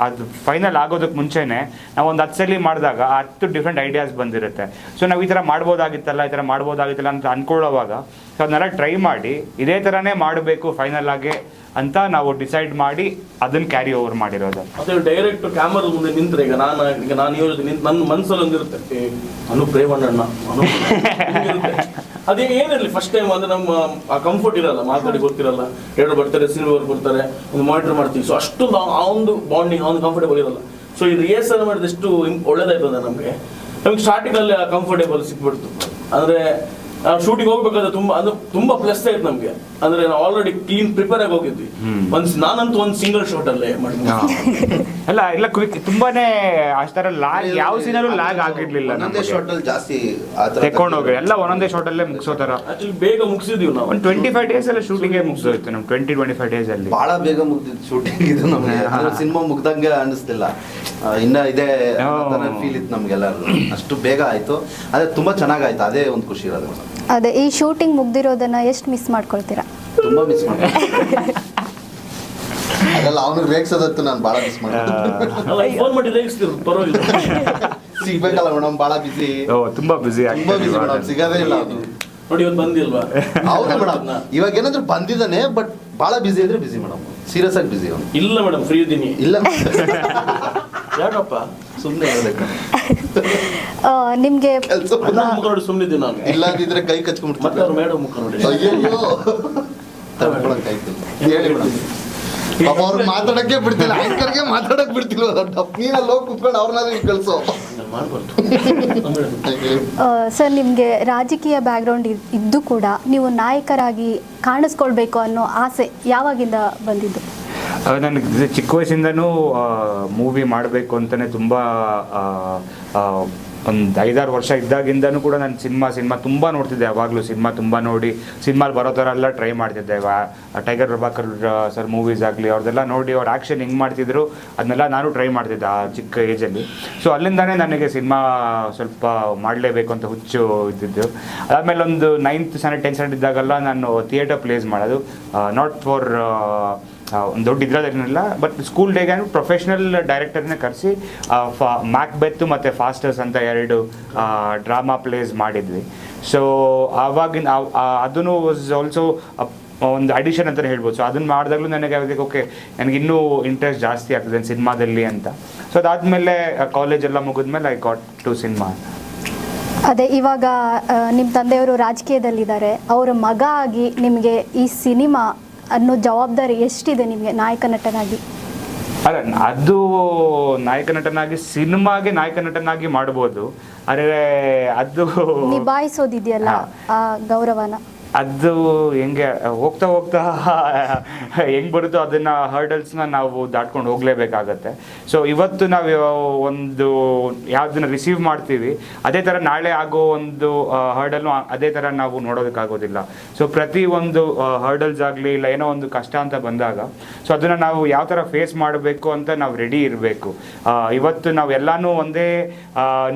ಅದು ಫೈನಲ್ ಆಗೋದಕ್ಕೆ ಮುಂಚೆನೇ ನಾವು ಒಂದು 10 ಸಲ ಮಾಡಿದಾಗ 10 ಡಿಫ್ರೆಂಟ್ ಐಡಿಯಾಸ್ ಬಂದಿರುತ್ತೆ. ಸೊ ನಾವು ಈ ಥರ ಮಾಡ್ಬೋದಾಗಿತ್ತಲ್ಲ, ಈ ಥರ ಮಾಡ್ಬೋದಾಗಿತ್ತಲ್ಲ ಅಂತ ಅಂದ್ಕೊಳ್ಳೋವಾಗ ಸೊ ಅದನ್ನೆಲ್ಲ ಟ್ರೈ ಮಾಡಿ ಇದೇ ಥರನೇ ಮಾಡಬೇಕು ಫೈನಲ್ ಆಗಿ ಅಂತ ನಾವು ಡಿಸೈಡ್ ಮಾಡಿ ಅದನ್ನ ಕ್ಯಾರಿ ಓವರ್ ಮಾಡಿರೋದು. ಅದೇ ಡೈರೆಕ್ಟ್ ಕ್ಯಾಮರಾ ಮುಂದೆ ನಿಂತ್ರೆ ಈಗ ನಾನು ಯೋಚನೆ ನನ್ನ ಮನಸ್ಸಲ್ಲಿ ಒಂದಿರುತ್ತೆ, ಅನೂಪ್ ರೇವಣ್ಣಣ್ಣ ಅದೇ ಏನಿರಲಿ ಫಸ್ಟ್ ಟೈಮ್ ಅಂದ್ರೆ ನಮ್ಮ ಆ ಕಂಫರ್ಟ್ ಇರಲ್ಲ, ಮಾತಾಡಿ ಗೊತ್ತಿರಲ್ಲ, ಎರಡು ಬರ್ತಾರೆ, ಸಿನಿಮಾ ಬರ್ತಾರೆ, ಒಂದು ಮಾನಿಟರ್ ಮಾಡ್ತೀವಿ. ಸೊ ಅಷ್ಟೊಂದು ಆ ಒಂದು ಬಾಂಡಿಂಗ್, ಆ ಒಂದು ಕಂಫರ್ಟೇಬಲ್ ಇರಲ್ಲ. ಸೊ ಈ ರಿಹರ್ಸಲ್ ಮಾಡಿದಷ್ಟು ಒಳ್ಳೇದಾಯ್ತದೆ ನಮಗೆ ಸ್ಟಾರ್ಟಿಂಗಲ್ಲಿ ಆ ಕಂಫರ್ಟೇಬಲ್ ಸಿಕ್ಬಿಡ್ತು. ಅಂದರೆ ಶೂಟಿಂಗ್ ಹೋಗ್ಬೇಕಾದ್ರೆ ತುಂಬಾ ಪ್ಲಸ್ ಆಯ್ತು ನಮ್ಗೆ. ಅಂದ್ರೆ ನಾವು ಆಲ್ರೆಡಿ ಕ್ಲೀನ್ ಪ್ರಿಪೇರ್ ಆಗಿ ಹೋಗಿದ್ವಿ. ನಾನಂತೂ ಒಂದು ಸಿಂಗಲ್ ಶಾಟ್ ಅಲ್ಲೇ ಎಲ್ಲ ಕ್ವಿಕ್, ತುಂಬಾನೇ ಅಷ್ಟರ ಲಾಗ್, ಯಾವ ಸೀನಲ್ಲೂ ಲಾಗ್ ಆಗಿರ್ಲಿಲ್ಲ. ಜಾಸ್ತಿ ತೆಕ್ಕೊಂಡು ಹೋಗಿ ಎಲ್ಲ ಒಂದೊಂದೇ ಶಾಟ್ ಅಲ್ಲೇ ಮುಗಿಸೋ ತರ. ಆಕ್ಚುಲಿ ಬೇಗ ಮುಗಿಸಿದ್ವಿ ನಾವು. ಒಂದು 25 days ಎಲ್ಲ ಶೂಟಿಂಗ್ ಮುಗಿಸೋಯ್ತು ನಮ್. 20-25 days ಅಲ್ಲಿ ಬಹಳ ಬೇಗ ಮುಗ್ದಿತ್ತು ಶೂಟಿಂಗ್. ಇದು ನಮ್ಗೆ ಸಿನಿಮಾ ಮುಗ್ದಂಗೆ ಅನಿಸ್ತಿಲ್ಲ, ಇನ್ನ ಇದೆ ಫೀಲ್ ಇತ್ತು ನಮ್ಗೆಲ್ಲರೂ. ಅಷ್ಟು ಬೇಗ ಆಯ್ತು, ಅದೇ ತುಂಬಾ ಚೆನ್ನಾಗಾಯ್ತು. ಅದೇ ಒಂದು ಖುಷಿ ಇರೋದು. ಅದೇ ಈ ಶೂಟಿಂಗ್ ಮುಗ್ದಿರೋದನ್ನ ಎಷ್ಟು ಮಿಸ್ ಮಾಡ್ಕೊಳ್ತೀರಾ? ತುಂಬಾ ಮಿಸ್ ಮಾಡ್ತೀನಿ. ಅದೆಲ್ಲ ಅವನಿಗೆ ರೇಗ್ಸೋದತ್ತು ನಾನು ಭಾಳ ಮಿಸ್ ಮಾಡ್ತೀನಿ. ಫೋನ್ ಮಾಡಿ ರೇಗಿಸ್ತಿರು, ಪರವಾಗಿಲ್ಲ. ಸಿಗ್ಬೇಕಲ್ಲ ಮೇಡಮ್, ಭಾಳ ಬಿಸಿ, ತುಂಬಾ ಬಿಸಿ ಮೇಡಮ್, ಸಿಗೋದೇ ಇಲ್ಲ. ನೋಡಿ ಇವತ್ತು ಬಂದಿಲ್ವಾ? ಹೌದು ಮೇಡಮ್, ಇವಾಗ ಏನಾದ್ರು ಬಂದಿದ್ದಾನೆ, ಬಟ್ ಭಾಳ ಬಿಸಿ ಅಂದ್ರೆ ಬಿಸಿ ಮೇಡಮ್, ಸೀರಿಯಸ್ ಆಗಿ ಬಿಸಿ ಅವನು. ಇಲ್ಲ ಮೇಡಮ್, ಫ್ರೀ ಇದ್ದೀನಿ. ಇಲ್ಲ ಯಾಕಪ್ಪ ಸುಮ್ಮನೆ ಹೇಳ್ಬೇಕು. ನಿಮ್ಗೆ ಮುಖ ನೋಡಿ ಸುಮ್ಮನಿದ್ದೀನಿ ನಾನು. ಇಲ್ಲ ಅಂದಿದ್ರೆ ಕೈ ಕಚ್ಕೊಂಡ್ಬಿಟ್ಟು ಮತ್ತೆ ಅವ್ರು ಮೇಡಮ್ ಮುಖ ನೋಡಿ. ಅಯ್ಯೋ ತಗೊಳಕಾಯ್ತು. ಹೇಳಿ ಮೇಡಮ್. ಪಾಪ ಅವ್ರಿಗೆ ಮಾತಾಡಕ್ಕೆ ಬಿಡ್ತಿಲ್ಲ, ಆಂಕರ್ಗೆ ಮಾತಾಡಕ್ ಬಿಡ್ತಿಲ್ವ? ನೀನಲ್ಲಿ ಹೋಗಿ ಕುತ್ಕೊಂಡು ಅವ್ರನ್ನಾದ್ರೂ ಕಳ್ಸೋ. ಸರ್, ನಿಮಗೆ ರಾಜಕೀಯ ಬ್ಯಾಕ್ಗ್ರೌಂಡ್ ಇದ್ದು ಕೂಡ ನೀವು ನಾಯಕರಾಗಿ ಕಾಣಿಸ್ಕೊಳ್ಬೇಕು ಅನ್ನೋ ಆಸೆ ಯಾವಾಗಿಂದ ಬಂದಿದ್ದು? ನನಗೆ ಚಿಕ್ಕ ವಯಸ್ಸಿಂದನೂ ಮೂವಿ ಮಾಡಬೇಕು ಅಂತಲೇ ತುಂಬ ಒಂದು 5-6 ವರ್ಷ ಇದ್ದಾಗಿಂದನೂ ಕೂಡ ನಾನು ಸಿನಿಮಾ ತುಂಬ ನೋಡ್ತಿದ್ದೆ. ಯಾವಾಗಲೂ ಸಿನಿಮಾ ತುಂಬ ನೋಡಿ ಸಿನಿಮಾಲಿ ಬರೋ ಥರ ಎಲ್ಲ ಟ್ರೈ ಮಾಡ್ತಿದ್ದೆ. ಟೈಗರ್ ಪ್ರಭಾಕರ್ ಸರ್ ಮೂವೀಸ್ ಆಗಲಿ ಅವ್ರದ್ದೆಲ್ಲ ನೋಡಿ ಅವ್ರು ಆ್ಯಕ್ಷನ್ ಹೆಂಗೆ ಮಾಡ್ತಿದ್ರು ಅದನ್ನೆಲ್ಲ ನಾನು ಟ್ರೈ ಮಾಡ್ತಿದ್ದೆ ಆ ಚಿಕ್ಕ ಏಜಲ್ಲಿ. ಸೊ ಅಲ್ಲಿಂದನೇ ನನಗೆ ಸಿನಿಮಾ ಸ್ವಲ್ಪ ಮಾಡಲೇಬೇಕು ಅಂತ ಹುಚ್ಚು ಇದ್ದಿದ್ದು. ಅದಾದಮೇಲೆ ಒಂದು 9th ಸ್ಟ್ಯಾಂಡರ್ಡ್ 10th ಸ್ಟ್ಯಾಂಡರ್ಡ್ ಇದ್ದಾಗೆಲ್ಲ ನಾನು ಥಿಯೇಟರ್ ಪ್ಲೇಸ್ ಮಾಡೋದು, ನಾಟ್ ಫಾರ್ ಒಂದು ದೊಡ್ಡ ಇದ್ರದೇನಿಲ್ಲ, ಬಟ್ ಸ್ಕೂಲ್ ಡೇಗೆ ಪ್ರೊಫೆಷ್ನಲ್ ಡೈರೆಕ್ಟರ್ನೇ ಕರೆಸಿ ಮ್ಯಾಕ್ಬೆತ್ ಮತ್ತು ಫಾಸ್ಟರ್ಸ್ ಅಂತ 2 ಡ್ರಾಮಾ ಪ್ಲೇಸ್ ಮಾಡಿದ್ವಿ. ಸೊ ಆವಾಗಿನ ಅದೂ ವಾಸ್ ಆಲ್ಸೋ ಒಂದು ಅಡಿಷನ್ ಅಂತಲೇ ಹೇಳ್ಬೋದು. ಸೊ ಅದನ್ನು ಮಾಡಿದಾಗಲೂ ನನಗೆ ಅದಕ್ಕೆ ಓಕೆ ನನಗೆ ಇನ್ನೂ ಇಂಟ್ರೆಸ್ಟ್ ಜಾಸ್ತಿ ಆಗ್ತದೆ ಸಿನಿಮಾದಲ್ಲಿ ಅಂತ. ಸೊ ಅದಾದಮೇಲೆ ಕಾಲೇಜೆಲ್ಲ ಮುಗಿದ್ಮೇಲೆ ಐ ಗಾಟ್ ಟು ಸಿನಿಮಾ. ಅದೇ ಇವಾಗ ನಿಮ್ಮ ತಂದೆಯವರು ರಾಜಕೀಯದಲ್ಲಿದ್ದಾರೆ, ಅವರ ಮಗ ಆಗಿ ನಿಮಗೆ ಈ ಸಿನಿಮಾ ಅನ್ನೋ ಜವಾಬ್ದಾರಿ ಎಷ್ಟಿದೆ ನಿಮಗೆ ನಾಯಕ ನಟನಾಗಿ? ಅಲ್ಲ, ಅದು ನಾಯಕ ನಟನಾಗಿ ಸಿನಿಮಾಗೆ ನಾಯಕ ನಟನಾಗಿ ಮಾಡ್ಬೋದು, ಆದರೆ ಅದು ನಿಭಾಯಿಸೋದಿದೆಯಲ್ಲ ಆ ಗೌರವನ, ಅದು ಹೆಂಗೆ ಹೋಗ್ತಾ ಹೋಗ್ತಾ ಹೆಂಗೆ ಬರುತ್ತೋ ಅದನ್ನು ಹರ್ಡಲ್ಸ್ನ ನಾವು ದಾಟ್ಕೊಂಡು ಹೋಗಲೇಬೇಕಾಗತ್ತೆ. ಸೊ ಇವತ್ತು ನಾವು ಒಂದು ಯಾವುದನ್ನ ರಿಸೀವ್ ಮಾಡ್ತೀವಿ ಅದೇ ಥರ ನಾಳೆ ಆಗೋ ಒಂದು ಹರ್ಡಲ್ನು ಅದೇ ಥರ ನಾವು ನೋಡೋದಕ್ಕಾಗೋದಿಲ್ಲ. ಸೊ ಪ್ರತಿ ಒಂದು ಹರ್ಡಲ್ಸ್ ಆಗಲಿ ಇಲ್ಲ ಏನೋ ಒಂದು ಕಷ್ಟ ಅಂತ ಬಂದಾಗ ಸೊ ಅದನ್ನು ನಾವು ಯಾವ ಥರ ಫೇಸ್ ಮಾಡಬೇಕು ಅಂತ ನಾವು ರೆಡಿ ಇರಬೇಕು. ಇವತ್ತು ನಾವು ಎಲ್ಲನೂ ಒಂದೇ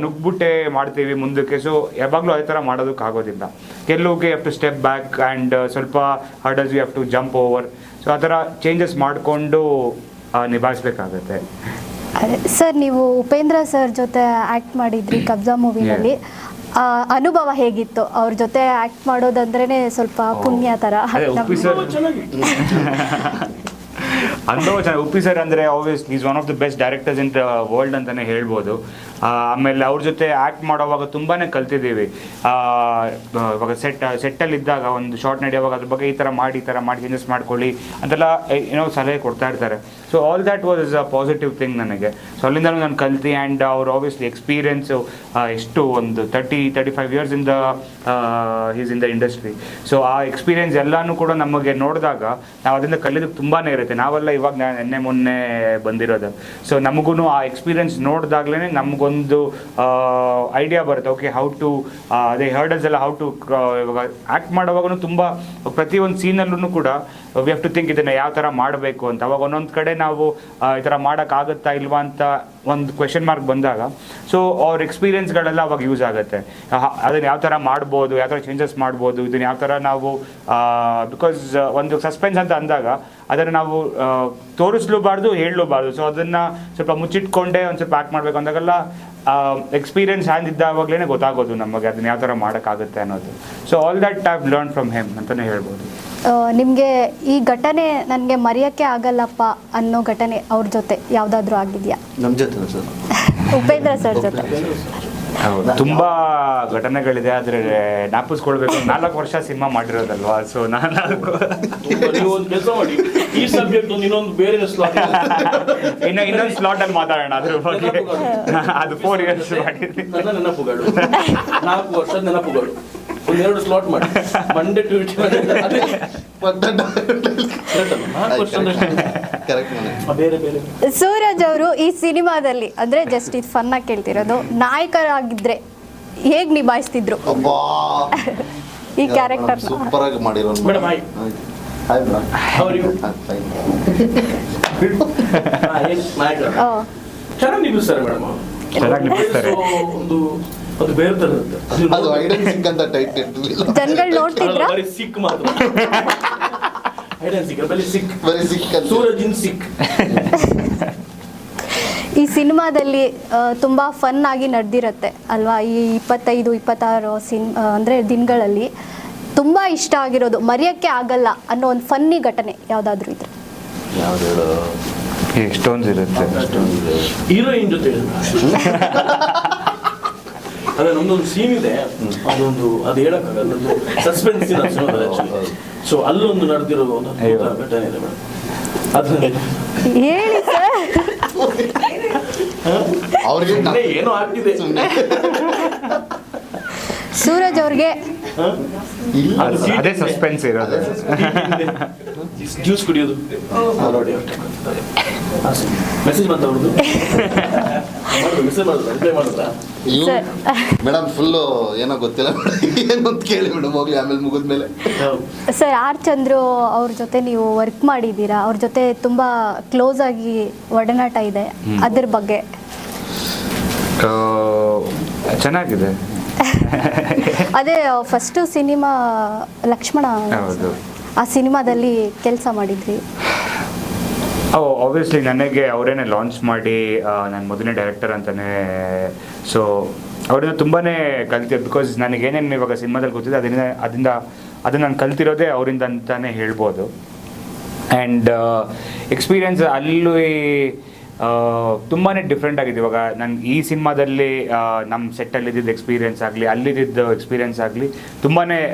ನುಗ್ಬಿಟ್ಟೆ ಮಾಡ್ತೀವಿ ಮುಂದಕ್ಕೆ. ಸೊ ಯಾವಾಗಲೂ ಅದೇ ಥರ ಮಾಡೋದಕ್ಕಾಗೋದಿಲ್ಲ. ಕೆಲವಿಗೆ have to step back and ಸ್ವಲ್ಪ hurdles you have to jump over. So ಆ ಥರ ಚೇಂಜಸ್ ಮಾಡಿಕೊಂಡು ನಿಭಾಯಿಸ್ಬೇಕಾಗತ್ತೆ. ಸರ್, ನೀವು ಉಪೇಂದ್ರ ಸರ್ ಜೊತೆ ಆ್ಯಕ್ಟ್ ಮಾಡಿದ್ರಿ ಕಬ್ಜಾ ಮೂವಿನಲ್ಲಿ. ಅನುಭವ ಹೇಗಿತ್ತು? ಅವ್ರ ಜೊತೆ ಆ್ಯಕ್ಟ್ ಮಾಡೋದಂದ್ರೇ ಸ್ವಲ್ಪ ಪುಣ್ಯ ಥರ. ಉಪ್ಪಿ ಸರ್ ಚೆನ್ನಾಗಿತ್ತು. ಅನುಭವ ಚೆನ್ನಾಗಿ. ಉಪ್ಪಿ ಸರ್ ಅಂದರೆ obviously is one of the best directors in the world ಅಂತಲೇ ಹೇಳ್ಬೋದು. ಆಮೇಲೆ ಅವ್ರ ಜೊತೆ ಆ್ಯಕ್ಟ್ ಮಾಡೋವಾಗ ತುಂಬಾ ಕಲ್ತಿದ್ದೀವಿ. ಇವಾಗ ಸೆಟ್ಟಲ್ಲಿದ್ದಾಗ ಒಂದು ಶಾರ್ಟ್ ನಡೆಯುವಾಗ ಅದ್ರ ಬಗ್ಗೆ ಈ ಥರ ಮಾಡಿ ಚೇಂಜಸ್ ಮಾಡ್ಕೊಳ್ಳಿ ಅಂತೆಲ್ಲ ಏನೋ ಸಲಹೆ ಕೊಡ್ತಾ ಇರ್ತಾರೆ. So all that was a positive thing ನನಗೆ. ಸೊ ಅಲ್ಲಿಂದಲೂ ನಾನು ಕಲ್ತು ಆ್ಯಂಡ್ ಅವ್ರು ಆಬ್ವಿಯಸ್ಲಿ ಎಕ್ಸ್ಪೀರಿಯೆನ್ಸು ಎಷ್ಟು ಒಂದು 35 ಇಯರ್ಸ್ ಇಂದ is in the industry. So ಆ ಎಕ್ಸ್ಪೀರಿಯೆನ್ಸ್ ಎಲ್ಲನೂ ಕೂಡ ನಮಗೆ ನೋಡಿದಾಗ ನಾವು ಅದರಿಂದ ಕಲಿಯೋದಕ್ಕೆ ತುಂಬಾ ಇರುತ್ತೆ. ನಾವೆಲ್ಲ ಇವಾಗ ನೆನ್ನೆ ಮೊನ್ನೆ ಬಂದಿರೋದು. ಸೊ ನಮಗೂ ಆ ಎಕ್ಸ್ಪೀರಿಯೆನ್ಸ್ ನೋಡಿದಾಗ್ಲೇ ನಮಗೊಂದು ಐಡಿಯಾ ಬರುತ್ತೆ. ಓಕೆ, ಹೌ ಟು ಅದೇ ಹರ್ಡಲ್ಸ್ ಎಲ್ಲ ಹೌ ಟು ಇವಾಗ ಆ್ಯಕ್ಟ್ ಮಾಡೋವಾಗೂ ತುಂಬ ಪ್ರತಿಯೊಂದು ಸೀನಲ್ಲೂ ಕೂಡ ವಿ ಹ್ಯಾವ್ ಟು ಥಿಂಕ್ ಇದನ್ನು ಯಾವ ಥರ ಮಾಡಬೇಕು ಅಂತ. ಅವಾಗ ಒಂದೊಂದು ಕಡೆ ನಾವು ಈ ಥರ ಮಾಡೋಕ್ಕಾಗುತ್ತಾ ಇಲ್ವಾ ಅಂತ ಒಂದು ಕ್ವೆಶನ್ ಮಾರ್ಕ್ ಬಂದಾಗ ಸೊ ಅವ್ರ ಎಕ್ಸ್ಪೀರಿಯೆನ್ಸ್ಗಳೆಲ್ಲ ಅವಾಗ ಯೂಸ್ ಆಗುತ್ತೆ. ಅದನ್ನು ಯಾವ ಥರ ಮಾಡ್ಬೋದು, ಯಾವ ಥರ ಚೇಂಜಸ್ ಮಾಡ್ಬೋದು, ಇದನ್ನು ಯಾವ ಥರ ನಾವು ಬಿಕಾಸ್ ಒಂದು ಸಸ್ಪೆನ್ಸ್ ಅಂತ ಅಂದಾಗ ಅದನ್ನು ನಾವು ತೋರಿಸ್ಲೂಬಾರ್ದು ಹೇಳಲೂಬಾರ್ದು. ಸೊ ಅದನ್ನು ಸ್ವಲ್ಪ ಮುಚ್ಚಿಟ್ಕೊಂಡೇ ಒಂದು ಸ್ವಲ್ಪ ಆ್ಯಕ್ಟ್ ಮಾಡಬೇಕು ಅಂದಾಗೆಲ್ಲ ಎಕ್ಸ್ಪೀರಿಯೆನ್ಸ್ ಹ್ಯಾಂಡ್ ಇದ್ದಾವಾಗಲೇ ಗೊತ್ತಾಗೋದು ನಮಗೆ ಅದನ್ನು ಯಾವ ಥರ ಮಾಡೋಕ್ಕಾಗುತ್ತೆ ಅನ್ನೋದು. So all that I have learn from him ಅಂತಲೇ ಹೇಳ್ಬೋದು. ನಿಮಗೆ ಈ ಘಟನೆ ನನಗೆ ಮರೆಯೋಕ್ಕೆ ಆಗಲ್ಲಪ್ಪ ಅನ್ನೋ ಘಟನೆ ಅವ್ರ ಜೊತೆ ಯಾವುದಾದ್ರೂ ಆಗಿದೆಯಾ? ನಮ್ಮ ಜೊತೆ ಸರ್, ಉಪೇಂದ್ರ ಸರ್ ಜೊತೆ ಹೌದು, ತುಂಬ ಘಟನೆಗಳಿದೆ. ಆದರೆ ಜ್ಞಾಪಿಸ್ಕೊಳ್ಬೇಕು, 4 ವರ್ಷ ಸಿನಿಮಾ ಮಾಡಿರೋದಲ್ವಾ. ಸೊ ನೀವು ಒಂದು ಕೆಲಸ ಮಾಡಿ, ಈ ಸಬ್ಜೆಕ್ಟ್ ಇನ್ನೊಂದು ಬೇರೆ ಸ್ಲಾಟ್ ಇನ್ನೊಂದು ಸ್ಲಾಟ್ ಅಲ್ಲಿ ಮಾತಾಡೋಣ ಅದ್ರ ಬಗ್ಗೆ. ಅದು 4 ಇಯರ್ಸ್ ಮಾಡಿದ್ವಿ. ನನ್ನ ನೆನಪುಗಳು 4 ವರ್ಷದ ನೆನಪುಗಳು ಒಂದೆರಡು ಸ್ಲಾಟ್ ಮಾಡಿ ಮಂಡೇ ಟ್ಯೂಸ್ಡೇ ಬೇರೆ ಬೇರೆ. ಸೂರಜ್ ಅವರು ಈ ಸಿನಿಮಾದಲ್ಲಿ ಅಂದ್ರೆ ಜಸ್ಟ್ ಇದು ಫನ್ ಆಗಿ ಕೇಳ್ತಿರೋದು, ನಾಯಕರಾಗಿದ್ರೆ ಹೇಗ್ ನಿಭಾಯಿಸ್ತಿದ್ರು ಈ ಕ್ಯಾರೆಕ್ಟರ್? ಸೂಪರ್ ಆಗಿ ಮಾಡಿರೋ ಮೇಡಮ್. ಹಾಯ್ ಹಾಯ್ ಮೇಡಮ್, ಅವರಿಗೂ ಚೆನ್ನಾಗಿ ನಿಲ್ಲಿಸ್ತಾರೆ ಮೇಡಮ್. ಚೆನ್ನಾಗಿ ನಿಲ್ಲಿಸ್ತಾರೆ. ಅದು ಬೇರೆ ತರ ಇರುತ್ತೆ. ಅದು ಐಡನ್ ಸಿಕ್ ಅಂತ ಟೈಟ್ ಇರಲಿಲ್ಲ. ಜನಗಳು ನೋಡ್ತಿದ್ರ ಬರೀ ಸಿಕ್ ಮಾತ್ರ. ಐಡನ್ ಸಿಕ್ ಬರೀ ಸಿಕ್, ಬರೀ ಸಿಕ್ ಅಂತ. ಸೂರಜ್ ಇನ್ ಸಿಕ್. ಈ ಸಿನಿಮಾದಲ್ಲಿ ತುಂಬಾ ಫನ್ ಆಗಿ ನಡೆದಿರತ್ತೆ ಅಲ್ವಾ? ಈ 25-26 ಅಂದ್ರೆ ದಿನಗಳಲ್ಲಿ ತುಂಬಾ ಇಷ್ಟ ಆಗಿರೋದು, ಮರೆಯಕ್ಕೆ ಆಗಲ್ಲ ಅನ್ನೋ ಒಂದು ಫನ್ನಿ ಘಟನೆ ಯಾವ್ದಾದ್ರು ಇದ್ರೆ? ಯಾವ್ದು ಹೇಳು? ಎಷ್ಟೊಂದು ಇರುತ್ತೆ. ಹೀರೋಯಿನ್ ಜೊತೆ ಅದೇ ನಮ್ದೊಂದು ಸೀನ್ ಇದೆ, ಅದು ಹೇಳಕ್ಕಾಗಲ್ಲ, ಸಸ್ಪೆನ್ಸ್ ಸೊ ಅಲ್ಲೊಂದು ನಡೆದಿರೋ ಒಂದು ಘಟನೆ ಇದೆ ಮೇಡಮ್. ಅದನ್ನ ಹೇಳಿ ಸರ್. ಅವ್ರಿಗೆ ಏನೋ ಆಗ್ತಿದೆ. ಸೂರಜ್ ಅವ್ರಿಗೆ ಅದೇ ಸಸ್ಪೆನ್ಸ್ ಇರೋದು. ಜ್ಯೂಸ್ ಕುಡಿಯೋದು ನೋಡಿ. ಮೆಸೇಜ್ ಬಂತ ಅವ್ರದ್ದು, ಮೆಸೇಜ್ ಮಾಡಿದ್ರ, ರಿಪ್ಲೈ ಮಾಡಿದ್ರ? ಮೇಡಮ್ ಫುಲ್ಲು ಏನೋ ಗೊತ್ತಿಲ್ಲ ಏನು ಅಂತ ಕೇಳಿ ಮೇಡಮ್, ಹೋಗ್ಲಿ ಆಮೇಲೆ ಮುಗಿದ್ಮೇಲೆ. ಸರ್, ಆರ್ ಚಂದ್ರು ಅವ್ರ ಜೊತೆ ನೀವು ವರ್ಕ್ ಮಾಡಿದ್ದೀರಾ, ಅವ್ರ ಜೊತೆ ತುಂಬಾ ಕ್ಲೋಸ್ ಆಗಿ ಒಡನಾಟ ಇದೆ, ಅದ್ರ ಬಗ್ಗೆ? ಚೆನ್ನಾಗಿದೆ. ಅದೇ ಫಸ್ಟ್ ಸಿನಿಮಾ ಲಕ್ಷ್ಮಣ, ಆ ಸಿನಿಮಾದಲ್ಲಿ ಕೆಲಸ ಮಾಡಿದ್ರಿ. ಆಬ್ವಿಯಸ್ಲಿ ನನಗೆ ಅವರೇನೆ ಲಾಂಚ್ ಮಾಡಿ ನಾನು ಮೊದಲನೇ ಡೈರೆಕ್ಟರ್ ಅಂತಲೇ. ಸೊ ಅವರಿಂದ ತುಂಬಾ ಕಲಿತಿದ್ದೆ. ಬಿಕಾಸ್ ನನಗೇನೇನು ಇವಾಗ ಸಿನಿಮಾದಲ್ಲಿ ಗೊತ್ತಿದೆ ಅದರಿಂದ ಅದು ನಾನು ಕಲ್ತಿರೋದೇ ಅವರಿಂದ ಅಂತಲೇ ಹೇಳ್ಬೋದು. ಆ್ಯಂಡ್ ಎಕ್ಸ್ಪೀರಿಯನ್ಸ್ ಅಲ್ಲಿ ತುಂಬಾ ಡಿಫ್ರೆಂಟ್ ಆಗಿದೆ. ಇವಾಗ ನಾನು ಈ ಸಿನಿಮಾದಲ್ಲಿ ನಮ್ಮ ಸೆಟ್ಟಲ್ಲಿ ಇದ್ದಿದ್ದು ಎಕ್ಸ್ಪೀರಿಯನ್ಸ್ ಆಗಲಿ, ಅಲ್ಲಿದ್ದ ಎಕ್ಸ್ಪೀರಿಯನ್ಸ್ ಆಗಲಿ ತುಂಬಾ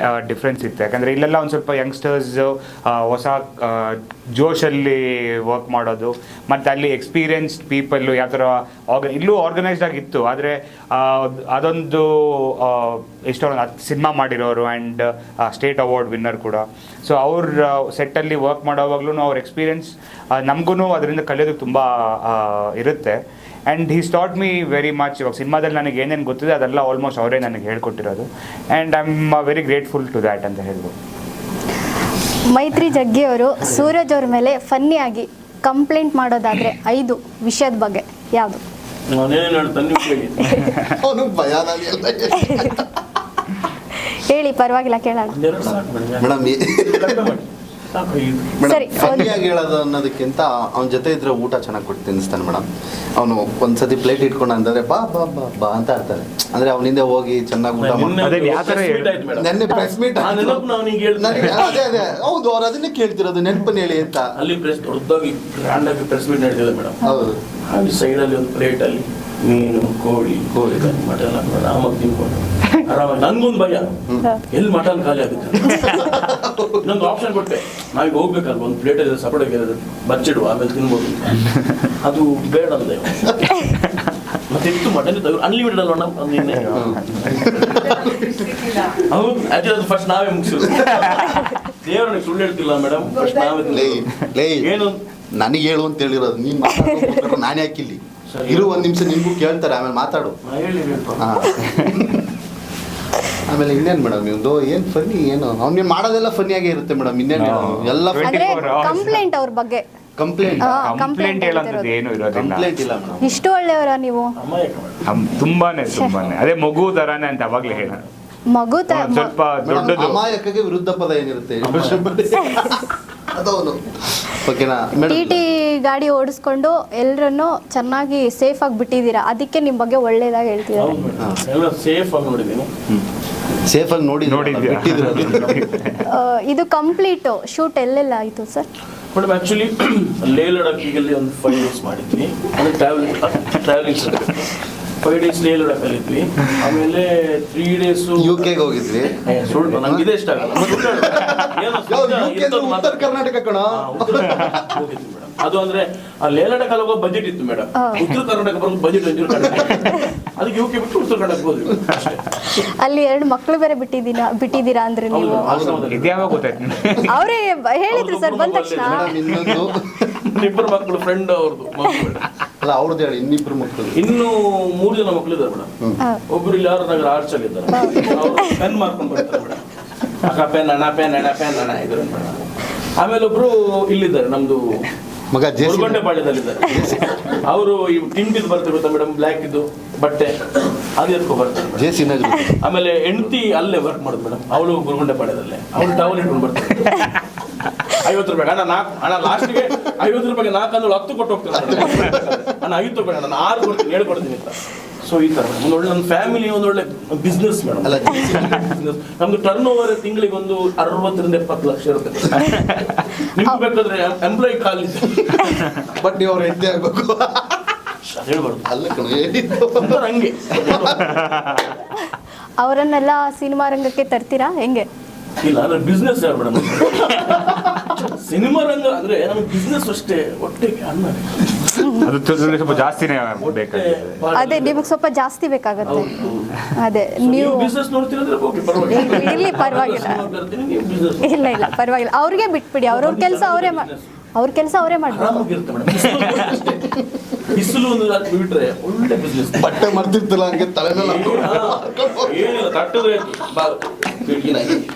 ಡಿಫ್ರೆನ್ಸ್ ಇತ್ತು. ಯಾಕಂದರೆ ಇಲ್ಲೆಲ್ಲ ಒಂದು ಸ್ವಲ್ಪ ಯಂಗ್ಸ್ಟರ್ಸ್ ಹೊಸ ಜೋಶಲ್ಲಿ ವರ್ಕ್ ಮಾಡೋದು, ಮತ್ತು ಅಲ್ಲಿ ಎಕ್ಸ್ಪೀರಿಯನ್ಸ್ಡ್ ಪೀಪಲ್ಲು ಯಾವ ಥರ ಇಲ್ಲೂ ಆರ್ಗನೈಸ್ಡ್ ಆಗಿತ್ತು. ಆದರೆ ಅದೊಂದು ಎಷ್ಟೊಂದು 10 ಸಿನಿಮಾ ಮಾಡಿರೋರು ಆ್ಯಂಡ್ ಸ್ಟೇಟ್ ಅವಾರ್ಡ್ ವಿನ್ನರ್ ಕೂಡ. ಸೊ ಅವ್ರ ಸೆಟ್ಟಲ್ಲಿ ವರ್ಕ್ ಮಾಡೋವಾಗ್ಲೂ ಅವ್ರ ಎಕ್ಸ್ಪೀರಿಯನ್ಸ್ ನಮಗೂ ಅದರಿಂದ ಕಲಿಯೋದಕ್ಕೆ ತುಂಬ ಇರುತ್ತೆ. And he taught me very much. ಇವಾಗ ಸಿನಿಮಾದಲ್ಲಿ ನನಗೆ ಏನೇನು ಗೊತ್ತಿದೆ ಅದೆಲ್ಲ ಆಲ್ಮೋಸ್ಟ್ ಅವರೇ ನನಗೆ ಹೇಳ್ಕೊಟ್ಟಿರೋದು. And I am very grateful to that ಅಂತ ಹೇಳ್ಬೋದು. ಮೈತ್ರಿ ಜಗ್ಗಿ ಅವರು ಸೂರಜ್ ಅವ್ರ ಮೇಲೆ ಫನ್ನಿಯಾಗಿ ಕಂಪ್ಲೇಂಟ್ ಮಾಡೋದಾದರೆ 5 ವಿಷಯದ ಬಗ್ಗೆ ಯಾವುದು? ನಾನೇನು ಹೇಳ್ತಾನೆ ನೀವು ಕೇಳಿ. ಅವನು ಭಯ ಹೇಳಿ, ಪರವಾಗಿಲ್ಲ, ಕೇಳೋಣ. ಒಂದೆರಡು ಸಾಕು ಮೇಡಮ್. ಮೇಡಮ್ ಕಡಿಮೆ ಮಾಡಿ ಸಾಕು. ಸರಿ, ಫನ್ನಿಯಾಗಿ ಹೇಳೋದು ಅನ್ನೋದಕ್ಕಿಂತ ಅವನ ಜೊತೆ ಇದ್ರೆ ಊಟ ಚೆನ್ನಾಗಿ ಕೊಟ್ಟು ತಿನ್ನಿಸ್ತಾನೆ ಮೇಡಮ್. ಅವನು ಒಂದ್ಸತಿ ಪ್ಲೇಟ್ ಇಟ್ಕೊಂಡು ಅಂದರೆ ಬಾ ಬಾ ಬಾ ಬಾ ಅಂತ ಆಡ್ತಾನೆ. ಅಂದರೆ ಅವನಿಂದ ಹೋಗಿ ಚೆನ್ನಾಗಿ ಊಟ ಮಾಡಿ ಅದೇ ಯಾವ ಥರ ನೆನ್ನೆ ಪ್ರೆಸ್ ಮೀಟ್ ಅದೇ ಹೌದು, ಅವ್ರು ಅದನ್ನೇ ಕೇಳ್ತಿರೋದು, ನೆನಪನ್ನು ಹೇಳಿ ಅಂತ. ಅಲ್ಲಿ ಪ್ರೆಸ್ ದೊಡ್ಡದಾಗಿ ಗ್ರ್ಯಾಂಡ್ ಆಗಿ ಪ್ರೆಸ್ ಮೀಟ್ ನಡೆದಿದೆ ಮೇಡಮ್. ಹೌದು, ಅಲ್ಲಿ ಸೈಡಲ್ಲಿ ಒಂದು ಪ್ಲೇಟಲ್ಲಿ ಮೀನು, ಕೋಳಿ ಮಟನ್ ಆರಾಮಾಗಿ ತಿನ್ಕೊಂಡು ಆರಾಮಾಗಿ. ನನ್ಗೊಂದು ಭಯ, ಎಲ್ಲಿ ಮಟನ್ ಖಾಲಿ ಆಗುತ್ತೆ. ಇನ್ನೊಂದು ಆಪ್ಷನ್ ಕೊಟ್ಟೆ, ನಾವೀಗ ಹೋಗ್ಬೇಕಲ್ವ, ಒಂದು ಪ್ಲೇಟಲ್ಲಿ ಸಪರೇಟ್ ಬಚ್ಚಿಡುವ, ಆಮೇಲೆ ತಿನ್ಬೋದು. ಅದು ಬೇಡ ಅಂದೆ. ಮತ್ತೆ ಇತ್ತು ಮಟನ್ ಅನ್ಲಿಮಿಟೆಡ್ ಅಲ್ವ ನಿನ್ನೆ. ಹೌದು, ಆಕ್ಚುಲಿ ಅದು ಫಸ್ಟ್ ನಾವೇ ಮುಗಿಸೋದು. ದೇವರನಿಗೆ ಸುಳ್ಳು ಹೇಳ್ತಿಲ್ಲ ಮೇಡಮ್, ಫಸ್ಟ್ ನಾವೇ ಏನು ನನಗೆ ಹೇಳು ಅಂತ ಹೇಳಿರೋದು. ನೀನು ಮಾತಾಡೋ ನಾನೇ ಹಾಕಿಲ್ಲಿ ಇರು, 1 ನಿಮಿಷ ನಿಮಗೂ ಕೇಳ್ತಾರೆ, ಆಮೇಲೆ ಮಾತಾಡು. ಆಮೇಲೆ ಇನ್ನೇನು ಮೇಡಮ್ ನಿಮ್ದು ಏನು ಫನ್ನಿ, ಏನು ಅವ್ನು ಮಾಡೋದೆಲ್ಲ ಫನ್ನಿಯಾಗೇ ಇರುತ್ತೆ ಮೇಡಮ್. ಇನ್ನೇನು ಎಲ್ಲ ಅಂದ್ರೆ ಕಂಪ್ಲೇಂಟ್ ಅವ್ರ ಬಗ್ಗೆ ಕಂಪ್ಲೇಂಟ್ ಹೇಳೋಂಥದ್ದು ಏನು ಇರೋದಿಲ್ಲ. ಕಂಪ್ಲೇಂಟ್ ಇಲ್ಲ ಮೇಡಮ್. ಇಷ್ಟು ಒಳ್ಳೆಯವರ ನೀವು? ತುಂಬಾನೇ ತುಂಬಾನೇ ಅದೇ ಮಗು ತರಾನೇ ಅಂತ ಅವಾಗಲೇ ಹೇಳ. ಮಗು ಸ್ವಲ್ಪ ದೊಡ್ಡದು. ಅಮಾಯಕಗೆ ವಿರುದ್ಧ ಪದ ಏನಿರುತ್ತೆ ಅದವನು. ಓಕೆನಾ ಮೇಡಮ್? ಟಿ ಗಾಡಿ ಓಡಿಸ್ಕೊಂಡು ಎಲ್ಲರನ್ನು ಚೆನ್ನಾಗಿ ಸೇಫ್ ಆಗಿ ಬಿಟ್ಟಿದ್ದೀರಾ, ಅದಕ್ಕೆ ನಿಮ್ಮ ಬಗ್ಗೆ ಒಳ್ಳೇದಾಗಿ ಹೇಳ್ತಿದ್ದಾರೆ. ಸೇಫ್ ಆಗಿ ನೋಡಿದ್ದೀನಿ. ಸೇಫ್ ಆಗಿ ನೋಡಿದ್ಯಾ? ಇದು ಕಂಪ್ಲೀಟ್ ಶೂಟ್ ಎಲ್ಲೆಲ್ಲ ಆಯಿತು ಸರ್? ಮೇಡಮ್ ಆ್ಯಕ್ಚುಲಿ ಲೇ ಲಡಾಖಿಗೆ ಒಂದು 5 days ಮಾಡಿದ್ವಿ. ಅಂದರೆ ಟ್ರಾವೆಲಿಂಗ್ 5 days ಲೇ ಲಡಾಖಲ್ಲಿ ಇದ್ವಿ. ಆಮೇಲೆ 3 days UK ಗೆ ಹೋಗಿದ್ವಿ. ಸುಳ್ಳು, ನಂಗೆ ಇದೇ ಇಷ್ಟ ಆಗಲ್ಲ. ಉತ್ತರ ಕರ್ನಾಟಕ ಕಣ ಹೋಗಿದ್ವಿ ಮೇಡಮ್. ಅದು ಅಂದ್ರೆ ಆ ಲೇ ಲಡಾಖ್ ಹೋಗೋ ಬಜೆಟ್ ಇತ್ತು ಮೇಡಮ್. ಉತ್ತರ ಕರ್ನಾಟಕ ಬರೋದು ಬಜೆಟ್ ಅದಕ್ಕೆ UK ಬಿಟ್ಟು ಉತ್ತರ ಕರ್ನಾಟಕ ಹೋದ್ವಿ ಅಷ್ಟೇ. ಅಲ್ಲಿ 2 ಮಕ್ಕಳು ಬೇರೆ ಬಿಟ್ಟಿದ್ದೀರಾ ಅಂದ್ರೆ ನೀವು? ಇದ್ಯಾವಾಗ ಗೊತ್ತಾಯ್ತು? ಅವರೇ ಹೇಳಿದ್ರು ಸರ್ ಬಂದ ತಕ್ಷಣ. ಇನ್ನೊಂದು 2 ಮಕ್ಕಳು ಫ್ರೆಂಡ್ ಅವ್ರದ್ದು ಅಲ್ಲ, ಅವ್ರದ್ದು ಹೇಳಿ. 2 ಮಕ್ಕಳು, ಇನ್ನು 3 ಜನ ಮಕ್ಕಳು ಇದ್ದಾರೆ ಮೇಡಮ್. ಒಬ್ರು ಇಲ್ಲಿ ಯಾರು ನಗರ ಆರ್ಚಲ್ಲಿ ಇದ್ದಾರೆ, ಅವರು ಪೆನ್ ಮಾಡ್ಕೊಂಡು ಬರ್ತಾರೆ ಮೇಡಮ್. ಪೆನ್ ಅಣ್ಣ ಇದ್ರು ಮೇಡಮ್. ಆಮೇಲೆ ಒಬ್ರು ಇಲ್ಲಿದ್ದಾರೆ, ನಮ್ದು ಮಗ ಮುರುಗೊಂಡೆಪಾಳ್ಯದಲ್ಲಿದ್ದಾರೆ. ಅವರು ಈ ಟಿಂಟಿದ್ ಬರ್ತಾರೆ ಗೊತ್ತಾ ಮೇಡಮ್, ಬ್ಲ್ಯಾಕ್ ಇದ್ದು ಬಟ್ಟೆ ಅದು ಎತ್ಕೊ ಬರ್ತಾರೆ ಜೆ ಸಿ ನಗರ. ಆಮೇಲೆ ಹೆಂಡತಿ ಅಲ್ಲೇ ವರ್ಕ್ ಮಾಡೋದು ಮೇಡಮ್, ಅವಳು ಮುರುಗೊಂಡೆಪಾಳ್ಯದಲ್ಲೇ. ಅವಳು ಟವಲ್ ಇಟ್ಕೊಂಡು ಬರ್ತಾರೆ. 50 ರೂಪಾಯಿ ಅಣ್ಣ ಲಾಸ್ಟ್ಗೆ 50 ರೂಪಾಯಿಗೆ 4 ಅಂದ್ರೆ 10 ಕೊಟ್ಟು ಹೋಗ್ತಾರೆ ಅಣ್ಣ. 5 ತಗೊಳ್ಳಿ, ನಾನು 6 ಕೊಡ್ತೀನಿ, ಹೇಳ್ಕೊಡ್ತೀನಿ ಅಂತ. ಸೊ ಈ ಥರ ಒಂದು ಒಳ್ಳೆ, ನನ್ನ ಫ್ಯಾಮಿಲಿ ಒಂದು ಒಳ್ಳೆ ಬಿಸ್ನೆಸ್ ಮೇಡಮ್. ನಮ್ದು ಟರ್ನ್ ಓವರ್ ತಿಂಗಳಿಗೆ ಒಂದು 60 ರಿಂದ 70 ಲಕ್ಷ ಇರುತ್ತೆ. ನಿಮ್ಗೆ ಬೇಕಾದ್ರೆ ಎಂಪ್ಲಾಯಿ ಖಾಲಿ, ಬಟ್ ನೀವು ಅವ್ರ ಹೆಂಡತಿ ಆಗ್ಬೇಕು ಹೇಳ್ಬಾರ್ದು. ಅಲ್ಲ ಕಣ, ಹಂಗೆ ಅವರನ್ನೆಲ್ಲ ಸಿನಿಮಾ ರಂಗಕ್ಕೆ ತರ್ತೀರಾ ಹೆಂಗೆ? ಇಲ್ಲ ಅಂದ್ರೆ ಬಿಸ್ನೆಸ್ ಯಾರು ಮೇಡಮ್. ಸಿನಿಮಾ ರಂಗ ಅಂದ್ರೆ ನಮಗೆ ಬಿಸ್ನೆಸ್ ಅಷ್ಟೇ, ಹೊಟ್ಟೆಗೆ ಅನ್ನ. ಅದು ಸ್ವಲ್ಪ ಜಾಸ್ತಿನೇ ಬೇಕಾಗಿದೆ. ಅದೇ ನಿಮಗೆ ಸ್ವಲ್ಪ ಜಾಸ್ತಿ ಬೇಕಾಗುತ್ತೆ. ಅದೇ ನೀವು ಬಿಸ್ನೆಸ್ ನೋಡ್ತೀರಂದ್ರೆ ಓಕೆ, ಪರವಾಗಿಲ್ಲ. ಇಲ್ಲಿ ಪರವಾಗಿಲ್ಲ, ಇಲ್ಲ ಪರವಾಗಿಲ್ಲ. ಅವ್ರಿಗೆ ಬಿಟ್ಬಿಡಿ, ಅವ್ರ ಕೆಲಸ ಅವರೇ ಮಾಡ್ತಾರೆ. ಬಿಸಿಲು ಒಂದು ಬಿಟ್ರೆ ಒಳ್ಳೆ ಬಿಸ್ನೆಸ್. ಬಟ್ಟೆ ಮರ್ತಿರ್ತಲ್ಲ ಹಂಗೆ ತಲೆ ಮೇಲೆ ಏನಿಲ್ಲ, ತಟ್ಟಿದ್ರೆ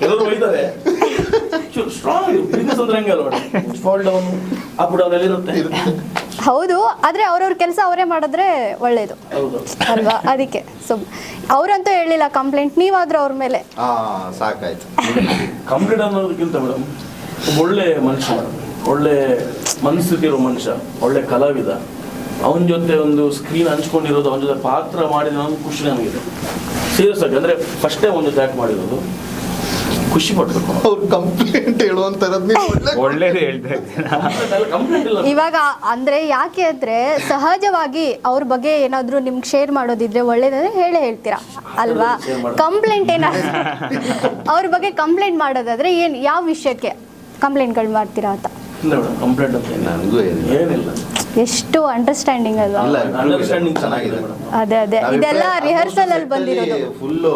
ಎಲ್ಲರೂ ಒಯ್ತಾರೆ. ಸ್ಟ್ರಾಂಗ್ ಬಿಸ್ನೆಸ್ ಅಂದ್ರೆ ಹಂಗೆ ಅಲ್ವಾ, ಫಾಲ್ ಡೌನ್ ಅಪ್ ಡೌನ್ ಎಲ್ಲ ಇರುತ್ತೆ. ಹೌದು, ಆದ್ರೆ ಅವ್ರವ್ರ ಕೆಲಸ ಅವರೇ ಮಾಡಿದ್ರೆ ಒಳ್ಳೇದು ಅಲ್ವಾ? ಅದಕ್ಕೆ ಅವ್ರಂತೂ ಹೇಳಿಲ್ಲ ಕಂಪ್ಲೇಂಟ್, ನೀವಾದ್ರೂ ಅವ್ರ ಮೇಲೆ ಸಾಕಾಯ್ತು. ಕಂಪ್ಲೇಂಟ್ ಅನ್ನೋದಕ್ಕಿಂತ ಮೇಡಮ್, ಒಳ್ಳೆ ಮನುಷ್ಯ ಮೇಡಮ್, ಒಳ್ಳೆ ಮನಸ್ಥಿತಿ ಇರೋ ಮನುಷ್ಯ, ಒಳ್ಳೆ ಕಲಾವಿದ. ಅವನ ಜೊತೆ ಒಂದು ಸ್ಕ್ರೀನ್ ಹಂಚ್ಕೊಂಡಿರೋದು, ಅವನ ಜೊತೆ ಪಾತ್ರ ಮಾಡಿದ ಖುಷಿ ನನಗಿದೆ ಸೀರಿಯಸ್ ಆಗಿ. ಅಂದರೆ ಫಸ್ಟೇ ಒಂದು ಜಾಕ್ ಮಾಡಿರೋದು. ಖುಷಿ ಪಡ್ಬೇಕು. ಅವ್ರು ಕಂಪ್ಲೇಂಟ್ ಹೇಳುವಂತರದ್ ಒಳ್ಳೇದು ಹೇಳ್ತಾ ಇದ್ದೀನಿ. ಕಂಪ್ಲೇಂಟ್ ಇಲ್ಲ. ಇವಾಗ ಅಂದ್ರೆ ಯಾಕೆ ಅಂದ್ರೆ ಸಹಜವಾಗಿ ಅವ್ರ ಬಗ್ಗೆ ಏನಾದ್ರು ನಿಮ್ಗೆ ಶೇರ್ ಮಾಡೋದಿದ್ರೆ ಒಳ್ಳೇದಂದ್ರೆ ಹೇಳ್ತೀರಾ ಅಲ್ವಾ? ಕಂಪ್ಲೇಂಟ್ ಅವ್ರ ಬಗ್ಗೆ ಕಂಪ್ಲೇಂಟ್ ಮಾಡೋದಾದ್ರೆ ಯಾವ ವಿಷಯಕ್ಕೆ ಕಂಪ್ಲೇಂಟ್ಗಳು ಮಾಡ್ತೀರಾ ಅಂತ? ಇಲ್ಲ ಮೇಡಮ್, ಕಂಪ್ಲೇಂಟ್ ಅಂತ ನನಗೂ ಏನಿಲ್ಲ. ಎಷ್ಟು ಅಂಡರ್ಸ್ಟ್ಯಾಂಡಿಂಗ್ ಅಲ್ವಾ? ಅಂಡರ್ಸ್ಟ್ಯಾಂಡಿಂಗ್ ಚೆನ್ನಾಗಿದೆ ಮೇಡಮ್. ಅದೇ ಇದೆಲ್ಲ ರಿಹರ್ಸಲ್ ಅಲ್ಲಿ ಬಂದಿರೋದು. ಫುಲ್ಲು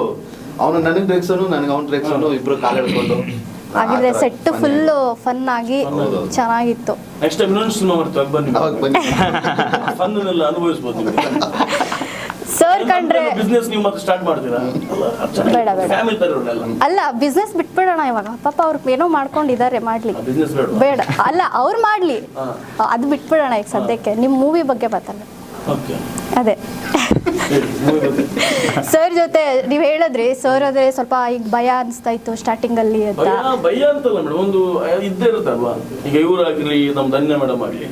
ಅವನು ನನಗೆ ಡ್ರೆಕ್ಸನು ನನಗೆ ಅವ್ನ ಡ್ರೆಕ್ಸನು ಇಬ್ರು ಕಾಲು ಎಳ್ಕೊಂಡು ಹಾಗಿದ್ರೆ ಸೆಟ್ ಫುಲ್ ಫನ್ ಆಗಿ ಚೆನ್ನಾಗಿತ್ತು. ನೆಕ್ಸ್ಟ್ ಟೈಮ್ ಇನ್ನೊಂದು ಸಿನಿಮಾ ಬರ್ತವೆ, ಬನ್ನಿ. ಅವಾಗ ಬನ್ನಿ. ಫನ್ನನ್ನೆಲ್ಲ ಅನುಭವಿಸ್ಬೋದು ನೀವು. ಸರ್ ಕಂಡ್ರೆ ಬಿಸ್ನೆಸ್ ನೀವು ಮತ್ತೆ ಸ್ಟಾರ್ಟ್ ಮಾಡ್ತೀರಾ? ಬೇಡ ಬೇಡ. ಫ್ಯಾಮಿಲಿ ತರ ಇರೋಲ್ಲ. ಅಲ್ಲ ಬಿಸ್ನೆಸ್ ಬಿಟ್ಬಿಡೋಣ ಇವಾಗ. ಪಾಪ ಅವ್ರು ಏನೋ ಮಾಡ್ಕೊಂಡಿದ್ದಾರೆ, ಮಾಡ್ಲಿ. ಬಿಸ್ನೆಸ್ ಬೇಡ. ಬೇಡ ಅಲ್ಲ ಅವ್ರು ಮಾಡ್ಲಿ, ಅದು ಬಿಟ್ಬಿಡೋಣ ಈಗ ಸದ್ಯಕ್ಕೆ. ನಿಮ್ ಮೂವಿ ಬಗ್ಗೆ ಮಾತಾಡ. ಓಕೆ, ಅದೇ ಸರ್ ಜೊತೆ ನೀವ್ ಹೇಳಿದ್ರಿ ಸರ್ ಆದ್ರೆ ಸ್ವಲ್ಪ ಈಗ ಭಯ ಅನಿಸ್ತಾ ಇತ್ತು ಸ್ಟಾರ್ಟಿಂಗ್ ಅಲ್ಲಿ ಅಂತ. ಭಯ ಅಂತಲ್ಲ ಮೇಡಮ್, ಒಂದು ಇದ್ದೇ ಇರುತ್ತಲ್ವಾ. ಈಗ ಇವ್ರಾಗ್ಲಿ ನಮ್ ಧನ್ಯ ಮೇಡಮ್ ಆಗ್ಲಿ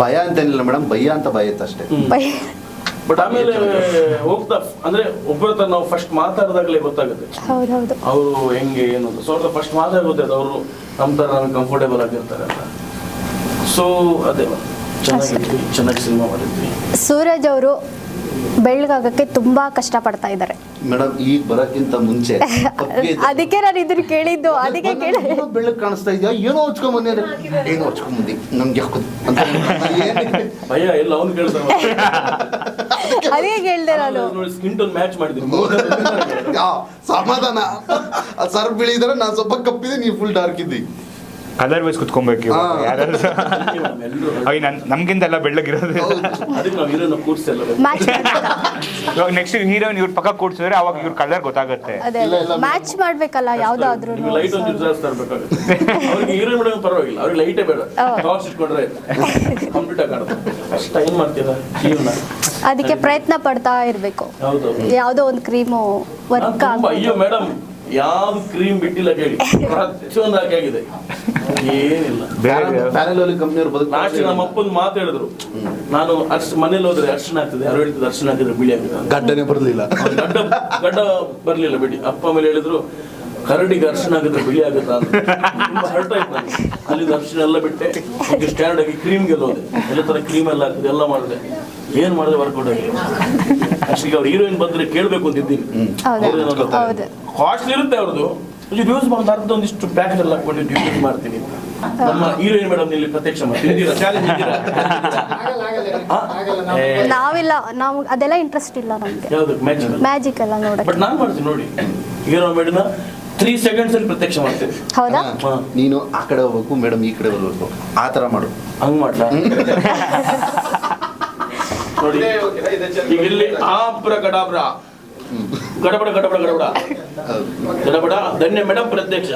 ಭಯ ಅಂತೇನಿಲ್ಲ ಮೇಡಮ್, ಭಯ ಅಂತ ಭಯ ಇತ್ತು ಅಷ್ಟೇ. ಭಯ. ಬಟ್ ಆಮೇಲೆ ಹೋಗ್ತಾ ಅಂದ್ರೆ ಒಬ್ಬರ ಹತ್ರ ನಾವು ಫಸ್ಟ್ ಮಾತಾಡಿದಾಗಲೇ ಗೊತ್ತಾಗುತ್ತೆ ಹೌದೌದು ಅವರು ಹೆಂಗೆ ಏನು ಅಂತ. ಸೊ ಅವ್ರ ಫಸ್ಟ್ ಮಾತಾಡಿ ಗೊತ್ತಾಯ್ತು ಅವರು ನಮ್ಮ ತರ ನಮ್ಗೆ ಕಂಫರ್ಟೇಬಲ್ ಆಗಿರ್ತಾರೆ ಅಂತ. ಸೊ ಅದೇ ಚೆನ್ನಾಗಿದ್ವಿ, ಚೆನ್ನಾಗಿ ಸಿನಿಮಾ ಮಾಡಿದ್ವಿ. ಸೂರಜ್ ಅವರು ಬೆಳ್ಳಗಾಗಕ್ಕೆ ತುಂಬಾ ಕಷ್ಟ ಪಡ್ತಾ ಇದ್ದಾರೆ ಮೇಡಮ್. ಈಗ ಬರೋಕ್ಕಿಂತ ಮುಂಚೆ ಅದಕ್ಕೆ ನಾನು ಇದನ್ನ ಕೇಳಿದ್ದು. ಅದಕ್ಕೆ ಕೇಳಿ ಬೆಳ್ಳಗ್ ಕಾಣಿಸ್ತಾ ಇದೆಯಾ, ಏನೋ ಹಚ್ಕೊಂಡ್ ಬಂದಿ, ಏನೋ ಹಚ್ಕೊಂಡ್ ಬಂದಿ ನಮ್ಗೆ ಭಯ ಎಲ್ಲ ಅವ್ನು ಕೇಳ್ತಾನೆ. ಅದೇ ಕೇಳ್ದೆ ನಾನು. ಸ್ಕಿನ್ ಟೋನ್ ಮ್ಯಾಚ್ ಮಾಡಿದ್ವಿ. ಸಮಾಧಾನ. ಸರ್ ಬಿಳಿ ಇದ್ರೆ ನಾನು ಸ್ವಲ್ಪ ಕಪ್ಪಿದೆ, ನೀವು ಫುಲ್ ಡಾರ್ಕ್ ಇದ್ದಿ. ಕಲರ್ ವೈಸ್ ಕುತ್ಕೊಬೇಕು ಯಾರು. ನಮ್ಗಿಂತ ಎಲ್ಲ ಬೆಳ್ಳಗಿರೋದು. ಅದಕ್ಕೆ ನಾವು ಹೀರೋನ ಕೂರ್ಸಲ್ಲ. ಮ್ಯಾಚ್ ಇವಾಗ ನೆಕ್ಸ್ಟ್ ಹೀರೋಯಿನ್ ಇವ್ರ ಪಕ್ಕ ಕೂಡ್ಸಿದ್ರೆ ಅವಾಗ ಇವ್ರ ಕಲರ್ ಗೊತ್ತಾಗುತ್ತೆ. ಅದೇ ಮ್ಯಾಚ್ ಮಾಡ್ಬೇಕಲ್ಲ ಯಾವ್ದಾದ್ರು. ಲೈಟ್ ಒಂದು ಜಾಸ್ತಿ ತರಬೇಕಾಗುತ್ತೆ. ಅವ್ರಿಗೆ ಹೀರೋ ಮೇಡಮ್ ಪರವಾಗಿಲ್ಲ, ಅವ್ರಿಗೆ ಲೈಟೇ ಬೇಡ, ಟಾರ್ಚ್ ಇಟ್ಕೊಂಡ್ರೆ ಕಂಪ್ಲೀಟ್ ಆಗಿ ಕಾಣುತ್ತೆ. ಅಷ್ಟ ಏನ್ ಮಾಡ್ತೀರಾ ಜೀವನ. ಅದಕ್ಕೆ ಪ್ರಯತ್ನ ಪಡ್ತಾ ಇರ್ಬೇಕು. ಹೌದು, ಯಾವ್ದೋ ಒಂದು ಕ್ರೀಮು ವರ್ಕ್ ಅಯ್ಯೋ ಮೇಡಮ್ ಯಾವ್ದು ಕ್ರೀಮ್ ಬಿಟ್ಟಿಲ್ಲ ಕೇಳಿ, ಪ್ರತಿಯೊಂದು ಹಾಕಾಗಿದೆ. ಏನಿಲ್ಲ. ಪ್ಯಾರಲ್ ಕಂಪ್ನಿಯವ್ರು ಬದುಕು. ಲಾಸ್ಟ್ ನಮ್ಮ ಅಪ್ಪನ ಮಾತು ಹೇಳಿದ್ರು, ನಾನು ಮನೇಲಿ ಹೋದ್ರೆ ಅರ್ಶನ ಆಗ್ತದೆ, ಯಾರು ಹೇಳ್ತಿದ್ರು ಅರ್ಶನ ಹಾಕಿದ್ರೆ ಬಿಳಿ ಆಗ್ತದೆ. ಗಡ್ಡನೇ ಬರಲಿಲ್ಲ, ಗಡ್ಡ ಬರ್ಲಿಲ್ಲ ಬಿಡಿ. ಅಪ್ಪ ಮೇಲೆ ಹೇಳಿದ್ರು ಕರಡಿಗೆ ಅರ್ಶನ ಆಗಿದ್ರೆ ಬಿಳಿ ಆಗುತ್ತಾ ಅಂತ. ತುಂಬಾ ಹರ್ಟ್ ಆಯ್ತು ನಾನು. ಅಲ್ಲಿಂದ ಅರ್ಶನ ಎಲ್ಲ ಬಿಟ್ಟೆ, ಸ್ಟ್ಯಾಂಡ್ ಆಗಿ ಕ್ರೀಮ್ಗೆ ಹೋದೆ. ಎಲ್ಲ ತರ ಕ್ರೀಮ್ ಎಲ್ಲ ಹಾಕಿದೆ, ಎಲ್ಲ ಮಾಡಿದೆ. ಏನ್ ಮಾಡಿದೆ ವರ್ಕೌಟ್ ಆಗಿ. ಅಷ್ಟಿಗೆ ಅವ್ರು ಹೀರೋಯಿನ್ ಬಂದ್ರೆ ಕೇಳ್ಬೇಕು ಅಂತಿದ್ದೀನಿ. ಕಾಸ್ಟ್ಲಿ ಇರುತ್ತೆ ಅವ್ರದ್ದು. ಯೂಸ್ ಮಾಡಿ ಅರ್ಧ ಒಂದಿಷ್ಟು ಪ್ಯಾಕೆಟ್ ಎಲ್ಲ ಹಾಕೊಂಡು ಯೂಸ್ ಮಾಡ್ತೀನಿ. ನಮ್ಮ ಹೀರೋಯಿನ್ ಮೇಡಮ್ ಇಲ್ಲಿ ಪ್ರತ್ಯಕ್ಷ ಮಾಡ್ತೀನಿ. ನಾವಿಲ್ಲ, ನಾವು ಅದೆಲ್ಲ ಇಂಟ್ರೆಸ್ಟ್ ಇಲ್ಲ ನಮ್ಗೆ. ಯಾವ್ದು ಮ್ಯಾಜಿಕ್ ಎಲ್ಲ ನೋಡಕ್ಕೆ. ಬಟ್ ನಾನು ಮಾಡ್ತೀನಿ ನೋಡಿ. ಹೀರೋ ಮೇಡಮ್ 3 seconds ಅಲ್ಲಿ ಪ್ರತ್ಯಕ್ಷ ಮಾಡ್ತೀನಿ. ಹೌದಾ? ನೀನು ಆ ಕಡೆ ಹೋಗ್ಬೇಕು, ಮೇಡಮ್ ಈ ಕಡೆ ಬರ್ಬೇಕು, ಆ ತರ ಮಾಡು. ಹಂಗ್ ಮಾಡ್ಲಾ ನೋಡಿ. ಈಗ ಇಲ್ಲಿ ಆಬ್ರ ಗಡಾಬ್ರ ಗಡಬಡ ಗಡಬಡ ಗಡಬಡ ಗಡಬಡ ಧನ್ಯ ಮೇಡಮ್ ಪ್ರತ್ಯಕ್ಷ.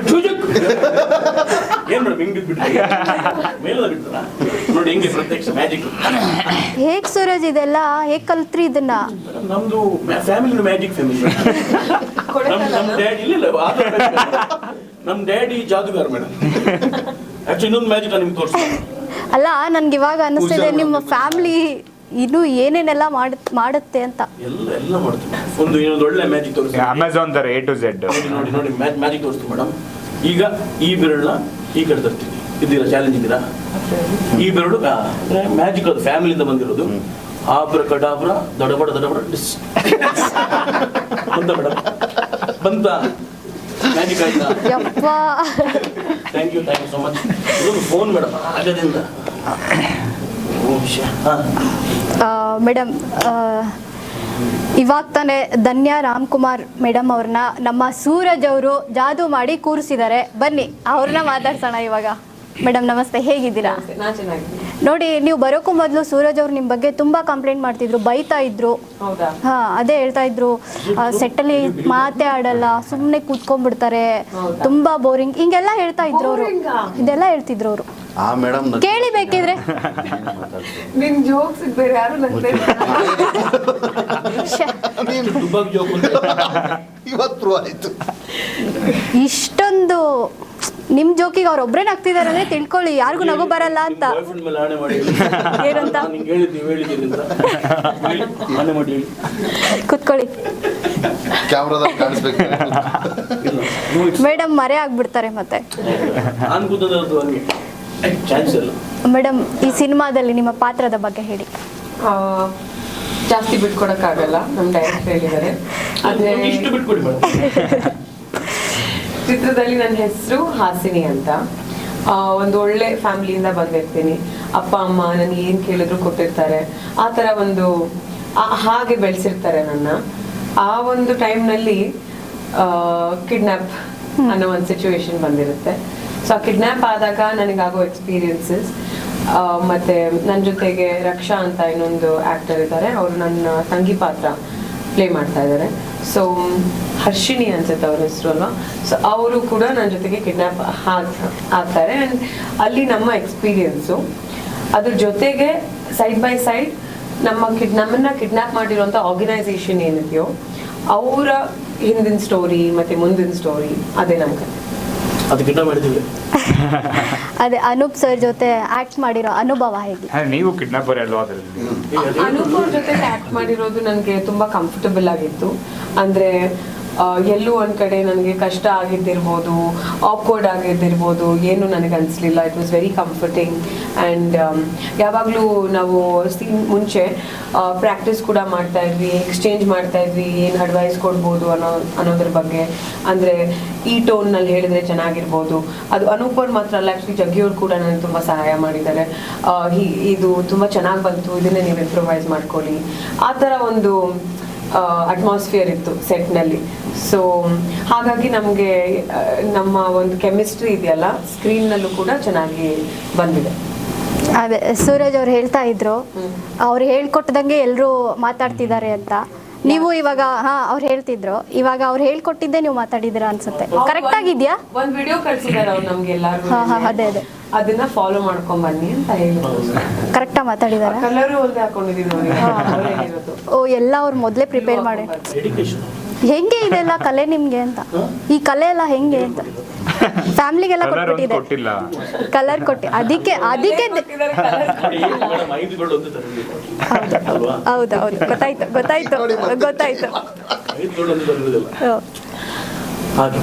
ಏನ್ ಮೇಡಮ್ ಹಿಂಗ್ ಬಿಟ್ಬಿಟ್ರಿ, ಮೇಲದ ಬಿಡ್ತಾರ ನೋಡಿ ಹೆಂಗೆ ಪ್ರತ್ಯಕ್ಷ ಮ್ಯಾಜಿಕ್. ಹೇಗ್ ಸೂರಜ್ ಇದೆಲ್ಲ ಹೇಗ್ ಕಲ್ತ್ರಿ ಇದನ್ನ? ನಮ್ದು ಫ್ಯಾಮಿಲಿ ಮ್ಯಾಜಿಕ್ ಫ್ಯಾಮಿಲಿ. ನಮ್ ಡ್ಯಾಡಿ ಇಲ್ಲ, ನಮ್ ಡ್ಯಾಡಿ ಜಾದುಗಾರ್ ಮೇಡಮ್. ಆಕ್ಚುಲಿ ಇನ್ನೊಂದು ಮ್ಯಾಜಿಕ್ ನಾನು ನಿಮ್ಗೆ ತೋರಿಸ್ತೀನಿ. ಅಲ್ಲ ನನ್ಗೆ ಇವಾಗ ಅನಿಸ್ತಿದೆ ನಿಮ್ಮ ಫ್ಯಾಮಿಲಿ ಇನ್ನು ಏನೇನೆಲ್ಲ ಮಾಡುತ್ತೆ ಅಂತ. ಎಲ್ಲ ಮಾಡ್ತೀವಿ. ಇನ್ನೊಂದು ಒಳ್ಳೆ ಮ್ಯಾಜಿಕ್ ತೋರಿಸ್ತೀನಿ. ಅಮೆಝಾನ್ ತರ A to Z. ನೋಡಿ ನೋಡಿ ಮ್ಯಾಜಿಕ್ ತೋರಿಸ್ತೀನಿ ಮೇಡಮ್. ಈಗ ಈ ಬೆರಳನ್ನ ಈ ಕಡೆ ತರ್ತೀನಿ. ಇದ್ದೀರಾ, ಚಾಲೆಂಜ್ ಇದ್ದೀರಾ? ಈ ಬೆರಳು ಮ್ಯಾಜಿಕ್, ಅದು ಫ್ಯಾಮಿಲಿಯಿಂದ ಬಂದಿರೋದು. ಆಬ್ರ ಕಡಾಬ್ರ ದಡಬಡ ದಡಬಡ ಡಿಸ್ ಬಂತ ಮೇಡಮ್, ಬಂತ ಮ್ಯಾಜಿಕ್ ಆಯ್ತಾ? Thank you so much. ಇದೊಂದು ಫೋನ್ ಮೇಡಮ್ ಆಗದಿಂದ. ಮೇಡಮ್ ಇವಾಗ ತಾನೇ ಧನ್ಯ ರಾಮ್ಕುಮಾರ್ ಮೇಡಮ್ ಅವ್ರನ್ನ ನಮ್ಮ ಸೂರಜ್ ಅವರು ಜಾದು ಮಾಡಿ ಕೂರಿಸಿದ್ದಾರೆ. ಬನ್ನಿ ಅವ್ರನ್ನ ಮಾತಾಡ್ಸೋಣ ಇವಾಗ. ಮೇಡಮ್ ನಮಸ್ತೆ, ಹೇಗಿದ್ದೀರಾ? ನೋಡಿ, ನೀವು ಬರೋಕ್ಕೂ ಮೊದಲು ಸೂರಜ್ ಅವ್ರು ನಿಮ್ಮ ಬಗ್ಗೆ ತುಂಬಾ ಕಂಪ್ಲೇಂಟ್ ಮಾಡ್ತಿದ್ರು, ಬೈತಾ ಇದ್ರು. ಹಾ, ಅದೇ ಹೇಳ್ತಾ ಇದ್ರು, ಸೆಟ್ಟಲ್ಲಿ ಮಾತೇ ಆಡಲ್ಲ, ಸುಮ್ಮನೆ ಕೂತ್ಕೊಂಡ್ಬಿಡ್ತಾರೆ, ತುಂಬಾ ಬೋರಿಂಗ್, ಹಿಂಗೆಲ್ಲ ಹೇಳ್ತಾ ಇದ್ರು ಅವರು. ಇದೆಲ್ಲ ಹೇಳ್ತಿದ್ರು ಅವರು. ಆ ಮೇಡಮ್ ಕೇಳಿ ಬೇಕಿದ್ರೆ. ನಿನ್ ಜೋಕ್ಸ್ ಬೇರೆ ಯಾರು ನಂಗೆ ಇವತ್ತು ಆಯ್ತು. ಇಷ್ಟೊಂದು ನಿಮ್ ಜೋಕಿಗೆ ಅವ್ರೊಬ್ರೇ ನಗ್ತಿದಾರೆ ಅಂದ್ರೆ ತಿಳ್ಕೊಳ್ಳಿ, ಯಾರಿಗೂ ನಗು ಬರಲ್ಲ ಅಂತ. ಬಾಯ್ ಫ್ರೆಂಡ್ ಮೇಲೆ ಆಣೆ ಮಾಡಿ ಏನಂತ? ನಿಂಗೆ ಹೇಳಿದ್ದೀನಿ ಅಂತ ಆಣೆ ಮಾಡಿ ಹೇಳಿ. ಕುತ್ಕೊಳ್ಳಿ ಕ್ಯಾಮ್ರಾದಲ್ಲಿ ಕಾಣಿಸ್ಬೇಕು. ಇಲ್ಲ ನೀವು ಮೇಡಮ್ ಮರೆ ಆಗ್ಬಿಡ್ತಾರೆ ಮತ್ತೆ. ನಾನು ಕೂತದ್ದು ಹಂಗೆ ಚಾನ್ಸ್ ಇಲ್ಲ. ಮೇಡಮ್ ಈ ಸಿನಿಮಾದಲ್ಲಿ ನಿಮ್ಮ ಪಾತ್ರದ ಬಗ್ಗೆ ಹೇಳಿ. ಆ, ಜಾಸ್ತಿ ಬಿಟ್ಕೊಡಕ್ಕಾಗಲ್ಲ, ನಮ್ಮ ಡೈರೆಕ್ಟರ್ ಹೇಳಿದ್ದಾರೆ. ಆದ್ರೆ ಇಷ್ಟು ಬಿಟ್ಕೊಡಿ ಮೇಡಮ್. ಚಿತ್ರದಲ್ಲಿ ನನ್ನ ಹೆಸರು ಹಾಸಿನಿ ಅಂತ. ಒಂದು ಒಳ್ಳೆ ಫ್ಯಾಮಿಲಿಯಿಂದ ಬಂದಿರ್ತೀನಿ. ಅಪ್ಪ ಅಮ್ಮ ನನಗೆ ಏನು ಕೇಳಿದ್ರು ಕೊಟ್ಟಿರ್ತಾರೆ. ಆ ಥರ ಒಂದು ಹಾಗೆ ಬೆಳೆಸಿರ್ತಾರೆ ನನ್ನ. ಆ ಒಂದು ಟೈಮ್ನಲ್ಲಿ ಕಿಡ್ನ್ಯಾಪ್ ಅನ್ನೋ ಒಂದು ಸಿಚುವೇಶನ್ ಬಂದಿರುತ್ತೆ. ಸೊ ಆ ಕಿಡ್ನ್ಯಾಪ್ ಆದಾಗ ನನಗಾಗೋ ಎಕ್ಸ್ಪೀರಿಯನ್ಸಸ್, ಮತ್ತು ನನ್ನ ಜೊತೆಗೆ ರಕ್ಷಾ ಅಂತ ಇನ್ನೊಂದು ಆ್ಯಕ್ಟರ್ ಇದ್ದಾರೆ, ಅವರು ನನ್ನ ತಂಗಿ ಪಾತ್ರ ಪ್ಲೇ ಮಾಡ್ತಾ ಇದ್ದಾರೆ. ಸೊ ಹರ್ಷಿಣಿ ಅನ್ಸುತ್ತೆ ಅವ್ರ ಹೆಸರು ಅಲ್ವಾ. ಸೊ ಅವರು ಕೂಡ ನನ್ನ ಜೊತೆಗೆ ಕಿಡ್ನ್ಯಾಪ್ ಆಗ್ತಾರೆ. ಆ್ಯಂಡ್ ಅಲ್ಲಿ ನಮ್ಮ ಎಕ್ಸ್ಪೀರಿಯನ್ಸು, ಅದ್ರ ಜೊತೆಗೆ ಸೈಡ್ ಬೈ ಸೈಡ್ ನಮ್ಮನ್ನ ಕಿಡ್ನ್ಯಾಪ್ ಮಾಡಿರುವಂಥ ಆರ್ಗನೈಸೇಷನ್ ಏನಿದೆಯೋ ಅವರ ಹಿಂದಿನ ಸ್ಟೋರಿ ಮತ್ತು ಮುಂದಿನ ಸ್ಟೋರಿ, ಅದೇ ನಮ್ಮ ಕಥೆ. ಅದು ಕಿಡ್ನಾಪ್ ಮಾಡಿದ್ದೀವಿ. ಅದೇ ಅನೂಪ್ ಸರ್ ಜೊತೆ ಆಕ್ಟ್ ಮಾಡಿರೋ ಅನುಭವ ಹೇಗೆ? ನೀವು ಕಿಡ್ನಾಪರ್ ಅಲ್ವಾ ಅದರಲ್ಲಿ? ಅನೂಪ್ ಅವ್ರ ಜೊತೆ ಆಕ್ಟ್ ಮಾಡಿರೋದು ನನಗೆ ತುಂಬಾ ಕಂಫರ್ಟಬಲ್ ಆಗಿತ್ತು. ಅಂದ್ರೆ ಎಲ್ಲೂ ಒಂದ್ ಕಡೆ ನನಗೆ ಕಷ್ಟ ಆಗಿದ್ದಿರ್ಬೋದು, ಆಕ್ವರ್ಡ್ ಆಗಿದ್ದಿರ್ಬೋದು, ಏನು ನನಗೆ ಅನಿಸ್ಲಿಲ್ಲ. It was very comforting. And ಯಾವಾಗಲೂ ನಾವು ಮುಂಚೆ ಪ್ರಾಕ್ಟೀಸ್ ಕೂಡ ಮಾಡ್ತಾ ಇದ್ವಿ, ಎಕ್ಸ್ಚೇಂಜ್ ಮಾಡ್ತಾ ಇದ್ವಿ, ಏನು ಅಡ್ವೈಸ್ ಕೊಡ್ಬೋದು ಅನ್ನೋದ್ರ ಬಗ್ಗೆ. ಅಂದರೆ ಈ ಟೋನ್ನಲ್ಲಿ ಹೇಳಿದ್ರೆ ಚೆನ್ನಾಗಿರ್ಬೋದು. ಅದು ಅನೂಪ್ ಅವ್ರು ಮಾತ್ರ ಅಲ್ಲ, ಆ್ಯಕ್ಚುಲಿ ಜಗ್ಗಿಯವ್ರು ಕೂಡ ನನಗೆ ತುಂಬ ಸಹಾಯ ಮಾಡಿದ್ದಾರೆ. ಇದು ತುಂಬ ಚೆನ್ನಾಗಿ ಬಂತು, ಇದನ್ನೇ ನೀವು ಇಂಪ್ರೊವೈಸ್ ಮಾಡ್ಕೊಳ್ಳಿ, ಆ ಥರ ಒಂದು ಅಟ್ಮಾಸ್ಫಿಯರ್ ಇತ್ತು ಸೆಟ್ನಲ್ಲಿ. ಸೊ ಹಾಗಾಗಿ ನಮಗೆ ನಮ್ಮ ಒಂದು ಕೆಮಿಸ್ಟ್ರಿ ಇದೆಯಲ್ಲ ಸ್ಕ್ರೀನ್ನಲ್ಲೂ ಕೂಡ ಚೆನ್ನಾಗಿ ಬಂದಿದೆ. ಅದೇ ಸೂರಜ್ ಅವ್ರು ಹೇಳ್ತಾ ಇದ್ರು, ಅವ್ರು ಹೇಳ್ಕೊಟ್ಟದಂಗೆ ಎಲ್ಲರೂ ಮಾತಾಡ್ತಿದ್ದಾರೆ ಅಂತ. ನೀವು ಇವಾಗ ಅವ್ರು ಹೇಳ್ತಿದ್ರು, ಇವಾಗ ಅವ್ರು ಹೇಳ್ಕೊಟ್ಟಿದ್ದೆ ನೀವು ಮಾತಾಡಿದ್ದೀರಾ ಅನ್ಸುತ್ತೆ. ಕರೆಕ್ಟ್ ಆಗಿದ್ಯಾ? ಒಂದು ವಿಡಿಯೋ ಕಳ್ಸಿದ್ದಾರೆ ಅವ್ರು ನಮ್ಗೆ ಎಲ್ಲಾರು, ಅದೇ ಅದೇ ಅದನ್ನ ಫಾಲೋ ಮಾಡ್ಕೊಂಡ್ ಬನ್ನಿ ಅಂತ ಹೇಳಿದ್ರು. ಕರೆಕ್ಟಾಗಿ ಮಾತಾಡಿದಾರೆ. ಕಲರು ಒಂದೇ ಹಾಕೊಂಡಿದೀವಿ ನೋಡಿ, ಅವ್ರೇ ಹೇಳಿರೋದು. ಓ, ಎಲ್ಲ ಅವ್ರು ಮೊದಲೇ ಪ್ರಿಪೇರ್ ಮಾಡಿ. ಎಡಿಕೇಶನ್ ಹೆಂಗೆ ಇದೆಲ್ಲ ಕಲೆ ನಿಮ್ಗೆ ಅಂತ? ಈ ಕಲೆ ಎಲ್ಲ ಹೆಂಗೆ ಅಂತ ಫ್ಯಾಮಿಲಿಗೆಲ್ಲ ಕೊಟ್ಬಿಟ್ಟಿದೆ, ಕೊಟ್ಟಿಲ್ಲ, ಕಲರ್ ಕೊಟ್ಟು ಅದಕ್ಕೆ ಮೇಡಮ್ 5 ಗಳು ಒಂದೇ ತರ ಇರಲಿಲ್ಲ ಅಲ್ವಾ? ಹೌದು ಗೊತ್ತಾಯ್ತು 5 ಗಳು ಒಂದೇ ತರ ಇರೋದಿಲ್ಲ. ಹಾಗೆ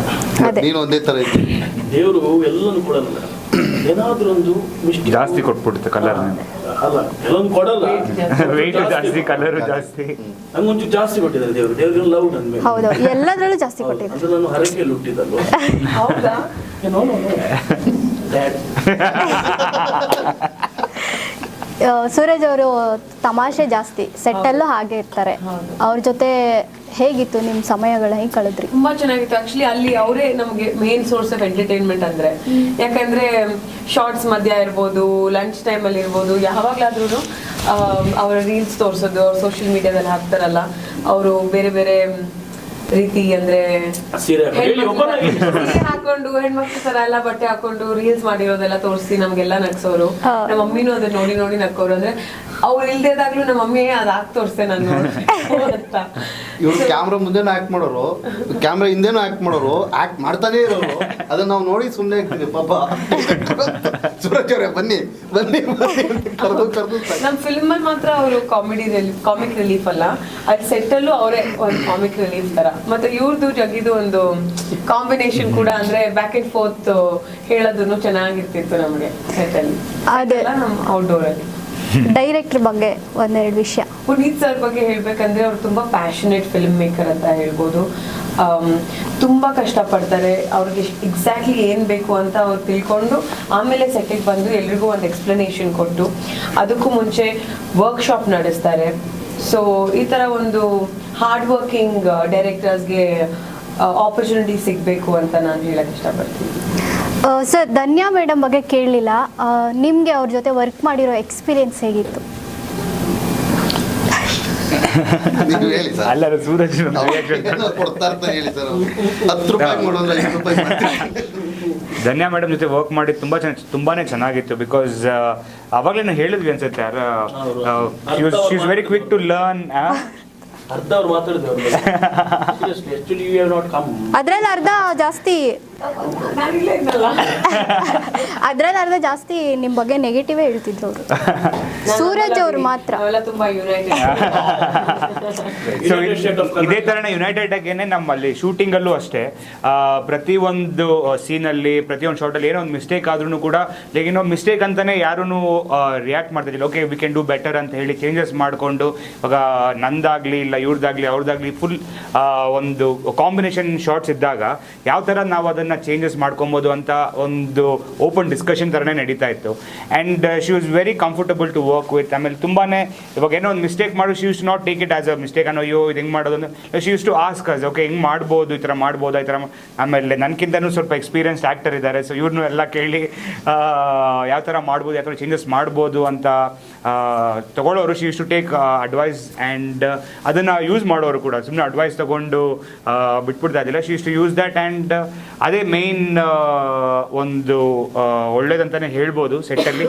ಅದೇ ನೀನು ಒಂದೇ ತರ ಇದ್ದೀನಿ. ದೇವರು ಎಲ್ಲನೂ ಕೊಡಲ್ಲ ಮೇಡಮ್. ಏನಾದ್ರೂ ಒಂದು ಮಿಸ್ಟೇಕ್ ಜಾಸ್ತಿ ಕೊಟ್ಬಿಡುತ್ತೆ ಕಲರ್. ಅಲ್ಲ, ಕೆಲವೊಂದು ಕೊಡಲ್ಲ, ವೆಯ್ಟ್ ಜಾಸ್ತಿ, ಕಲರ್ ಜಾಸ್ತಿ. ನಂಗೊಂಚೂರು ಜಾಸ್ತಿ ಕೊಟ್ಟಿದ್ದಾರೆ ದೇವರು. ದೇವ್ರಿಗೆ ಲವ್ ನನ್ನ ಮೇಲೆ. ಹೌದು, ಎಲ್ಲದರಲ್ಲೂ ಜಾಸ್ತಿ ಕೊಟ್ಟಿದ್ದಾರೆ. ಅಂದ್ರೆ ನಾನು ಹರಕೆಯಲ್ಲಿ ಹುಟ್ಟಿದ್ದಲ್ವ. ಹೌದಾ? ಡ್ಯಾಡ್ ಸೂರಜ್ ಅವರು ತಮಾಷೆ ಜಾಸ್ತಿ, ಸೆಟ್ಟಲ್ಲೂ ಹಾಗೆ ಇರ್ತಾರೆ. ಅವ್ರ ಜೊತೆ ಹೇಗಿತ್ತು ನಿಮ್ಮ ಸಮಯಗಳು, ಹೇಗೆ ಕಳೆದ್ರಿ? ತುಂಬಾ ಚೆನ್ನಾಗಿತ್ತು. ಆಕ್ಚುಲಿ ಅಲ್ಲಿ ಅವರೇ ನಮಗೆ ಮೇನ್ ಸೋರ್ಸ್ ಆಫ್ ಎಂಟರ್ಟೈನ್ಮೆಂಟ್ ಅಂದ್ರೆ. ಯಾಕಂದ್ರೆ ಶಾರ್ಟ್ಸ್ ಮಧ್ಯ ಇರ್ಬೋದು, ಲಂಚ್ ಟೈಮಲ್ಲಿ ಇರ್ಬೋದು, ಯಾವಾಗ್ಲಾದ್ರೂ ಅವರ ರೀಲ್ಸ್ ತೋರಿಸೋದು, ಅವ್ರು ಸೋಷಿಯಲ್ ಮೀಡಿಯಾದಲ್ಲಿ ಹಾಕ್ತಾರಲ್ಲ, ಅವರು ಬೇರೆ ಬೇರೆ ರೀತಿ ಅಂದ್ರೆ ಸೀರೆ ಹಾಕೊಂಡು ಹೆಣ್ಮಕ್ಳು ತರ ಎಲ್ಲ ಬಟ್ಟೆ ಹಾಕೊಂಡು ರೀಲ್ಸ್ ಮಾಡಿರೋದೆಲ್ಲ ತೋರಿಸಿ ನಮ್ಗೆಲ್ಲ ನಗ್ಸೋರು. ನಮ್ಮ ಮಮ್ಮಿನೂ ಅದನ್ನ ನೋಡಿ ನೋಡಿ ನಕ್ಕೋರು. ಅಂದ್ರೆ ಅವ್ರು ಇಲ್ದೇದಾಗ್ಲೂ ನಮ್ಮ ಮಮ್ಮಿ ಅದ್ ಹಾಕಿ ತೋರಿಸ್ತೆ ನಾನು ಅಂತ. ಇವ್ರು ಕ್ಯಾಮ್ರಾ ಮುಂದೆನೂ ಆಕ್ಟ್ ಮಾಡೋರು, ಕ್ಯಾಮ್ರಾ ಹಿಂದೆನೂ ಆಕ್ಟ್ ಮಾಡೋರು, ಆಕ್ಟ್ ಮಾಡ್ತಾನೆ ಇರೋರು. ಅದನ್ನ ನಾವು ನೋಡಿ ಸುಮ್ಮನೆ ಆಗ್ತೀವಿ. ಪಾಪ ಸೂರಜ್ ಅವರೇ ಬನ್ನಿ ಬನ್ನಿ ಕರೆದು ನಮ್ಮ ಫಿಲ್ಮ್ ಅಲ್ಲಿ ಮಾತ್ರ ಅವರು ಕಾಮಿಕ್ ರಿಲೀಫ್ ಅಲ್ಲ, ಅಲ್ಲಿ ಸೆಟ್ ಅಲ್ಲೂ ಅವರೇ ಒಂದು ಕಾಮಿಕ್ ರಿಲೀಫ್ ತರ. ಮತ್ತೆ ಇವ್ರದ್ದು ಜಗ್ಗಿದು ಒಂದು ಕಾಂಬಿನೇಷನ್ ಕೂಡ, ಅಂದ್ರೆ ಬ್ಯಾಕ್ ಅಂಡ್ ಫೋರ್ತ್ ಹೇಳೋದನ್ನು ಚೆನ್ನಾಗಿರ್ತಿತ್ತು ನಮ್ಗೆ ಸೆಟ್ ಅಲ್ಲಿ. ಅದೆಲ್ಲ ನಮ್ಮ ಔಟ್ಡೋರ್ ಅಲ್ಲಿ. ಡೈರೆಕ್ಟರ್ ಬಗ್ಗೆ ಒಂದೆರಡು ವಿಷಯ. ಪುನೀತ್ ಸರ್ ಬಗ್ಗೆ ಹೇಳ್ಬೇಕಂದ್ರೆ ಅವ್ರು ತುಂಬಾ ಪ್ಯಾಷನೇಟ್ ಫಿಲ್ಮ್ ಮೇಕರ್ ಅಂತ ಹೇಳ್ಬೋದು. ತುಂಬಾ ಕಷ್ಟಪಡ್ತಾರೆ. ಅವ್ರಿಗೆ ಎಕ್ಸಾಕ್ಟ್ಲಿ ಏನ್ ಬೇಕು ಅಂತ ಅವ್ರು ತಿಳ್ಕೊಂಡು ಆಮೇಲೆ ಸೆಟ್ಟಿಗೆ ಬಂದು ಎಲ್ರಿಗೂ ಒಂದು ಎಕ್ಸ್ಪ್ಲನೇಷನ್ ಕೊಟ್ಟು, ಅದಕ್ಕೂ ಮುಂಚೆ ವರ್ಕ್ಶಾಪ್ ನಡೆಸ್ತಾರೆ. ಸೊ ಈ ತರ ಒಂದು ಹಾರ್ಡ್ ವರ್ಕಿಂಗ್ ಡೈರೆಕ್ಟರ್ಸ್ಗೆ ಆಪರ್ಚುನಿಟಿ ಸಿಗಬೇಕು ಅಂತ ನಾನು ಹೇಳಕ್ ಇಷ್ಟಪಡ್ತೀನಿ. ಸರ್, ಧನ್ಯಾ ಮೇಡಮ್ ಬಗ್ಗೆ ಕೇಳಲಿಲ್ಲ. ನಿಮಗೆ ಅವ್ರ ಜೊತೆ ವರ್ಕ್ ಮಾಡಿರೋ ಎಕ್ಸ್ಪೀರಿಯನ್ಸ್ ಹೇಗಿತ್ತು? ನೀವು ಹೇಳಿ ಸರ್. ಅಲ್ಲ, ಸೂರಜ್ ಕೊಡ್ತಾ ಇರ್ತಾರೆ, ಹೇಳಿ ಸರ್. 10 ರೂಪಾಯಿ ಮಾಡೋದ್ರೆ 5 ರೂಪಾಯಿ ಮಾಡ್ತೀನಿ. ಧನ್ಯಾ ಮೇಡಮ್ ಜೊತೆ ವರ್ಕ್ ಮಾಡಿ ತುಂಬಾನೇ ಚೆನ್ನಾಗಿತ್ತು. ಬಿಕಾಸ್ ಅವಾಗಲೇ ಹೇಳಿದ್ವಿ ಅನ್ಸುತ್ತೆ, she is very quick to learn. ಅರ್ಧ ಅವ್ರು ಮಾತಾಡಿದ್ರು. ಅದ್ರಲ್ಲಿ ಅರ್ಧ ಜಾಸ್ತಿ ನಾನಿಲ್ಲ ಇದ್ನಲ್ಲ. ಅದ್ರಲ್ಲಿ ಅರ್ಧ ಜಾಸ್ತಿ ನಿಮ್ಮ ಬಗ್ಗೆ ನೆಗೆಟಿವೇ ಹೇಳ್ತಿದ್ರು ಅವರು. ಸೂರಜ್ ಅವ್ರು ಮಾತ್ರ ನಾವೆಲ್ಲ ತುಂಬಾ ಯುನೈಟೆಡ್. ಸೊ ಇದೇ ಥರನೇ ಯುನೈಟೆಡ್ ಆಗೇನೆ ನಮ್ಮಲ್ಲಿ ಶೂಟಿಂಗಲ್ಲೂ ಅಷ್ಟೇ ಪ್ರತಿ ಒಂದು ಸೀನಲ್ಲಿ ಪ್ರತಿಯೊಂದು ಶಾರ್ಟಲ್ಲಿ ಏನೋ ಒಂದು ಮಿಸ್ಟೇಕ್ ಆದ್ರೂ ಕೂಡ ಏನೋ ಮಿಸ್ಟೇಕ್ ಅಂತಾನೆ ಯಾರೂ ರಿಯಾಕ್ಟ್ ಮಾಡ್ತಿದ್ದಿಲ್ಲ. Okay we can do better ಅಂತ ಹೇಳಿ ಚೇಂಜಸ್ ಮಾಡಿಕೊಂಡು ಇವಾಗ ನಂದಾಗಲಿ ಇಲ್ಲ ಇವ್ರದ್ದಾಗಲಿ ಅವ್ರದ್ದಾಗಲಿ ಫುಲ್ ಒಂದು ಕಾಂಬಿನೇಷನ್ ಶಾರ್ಟ್ಸ್ ಇದ್ದಾಗ ಯಾವ ಥರ ನಾವು ಅದನ್ನು ಚೇಂಜಸ್ ಮಾಡ್ಕೊಬೋದು ಅಂತ ಒಂದು ಓಪನ್ ಡಿಸ್ಕಷನ್ ಥರನೇ ನಡೀತಾ ಇತ್ತು. And she was very comfortable to work with. ಆಮೇಲೆ ತುಂಬಾ ಇವಾಗ ಏನೋ ಒಂದು ಮಿಸ್ಟೇಕ್ ಮಾಡು, she use to not take it as a mistake ಅನ್ನೋ ಅಯ್ಯೋ ಇದು ಹೆಂಗೆ ಮಾಡೋದು ಅಂದರೆ she use to ask us okay ಹಿಂಗೆ ಮಾಡ್ಬೋದು, ಈ ಥರ ಮಾಡ್ಬೋದು, ಈ ಥರ. ಆಮೇಲೆ ನನಗಿಂತನೂ ಸ್ವಲ್ಪ ಎಕ್ಸ್ಪೀರಿಯನ್ಸ್ಡ್ ಆ್ಯಕ್ಟರ್ ಇದ್ದಾರೆ, ಸೊ ಇವ್ರನ್ನೂ ಎಲ್ಲ ಕೇಳಿ ಯಾವ ಥರ ಮಾಡ್ಬೋದು, ಯಾವ ಥರ ಚೇಂಜಸ್ ಮಾಡ್ಬೋದು ಅಂತ ತಗೊಳ್ಳೋರು. She use to take advice and ಅದನ್ನು ಯೂಸ್ ಮಾಡೋರು ಕೂಡ. ಸುಮ್ಮನೆ ಅಡ್ವೈಸ್ ತೊಗೊಂಡು ಬಿಟ್ಬಿಡ್ತಾ ಇದ್ದಿಲ್ಲ. She use to use that and ಅದೇ ಮೇನ್ ಒಂದು ಒಳ್ಳೇದಂತಲೇ ಹೇಳ್ಬೋದು ಸೆಟ್ಟಲ್ಲಿ.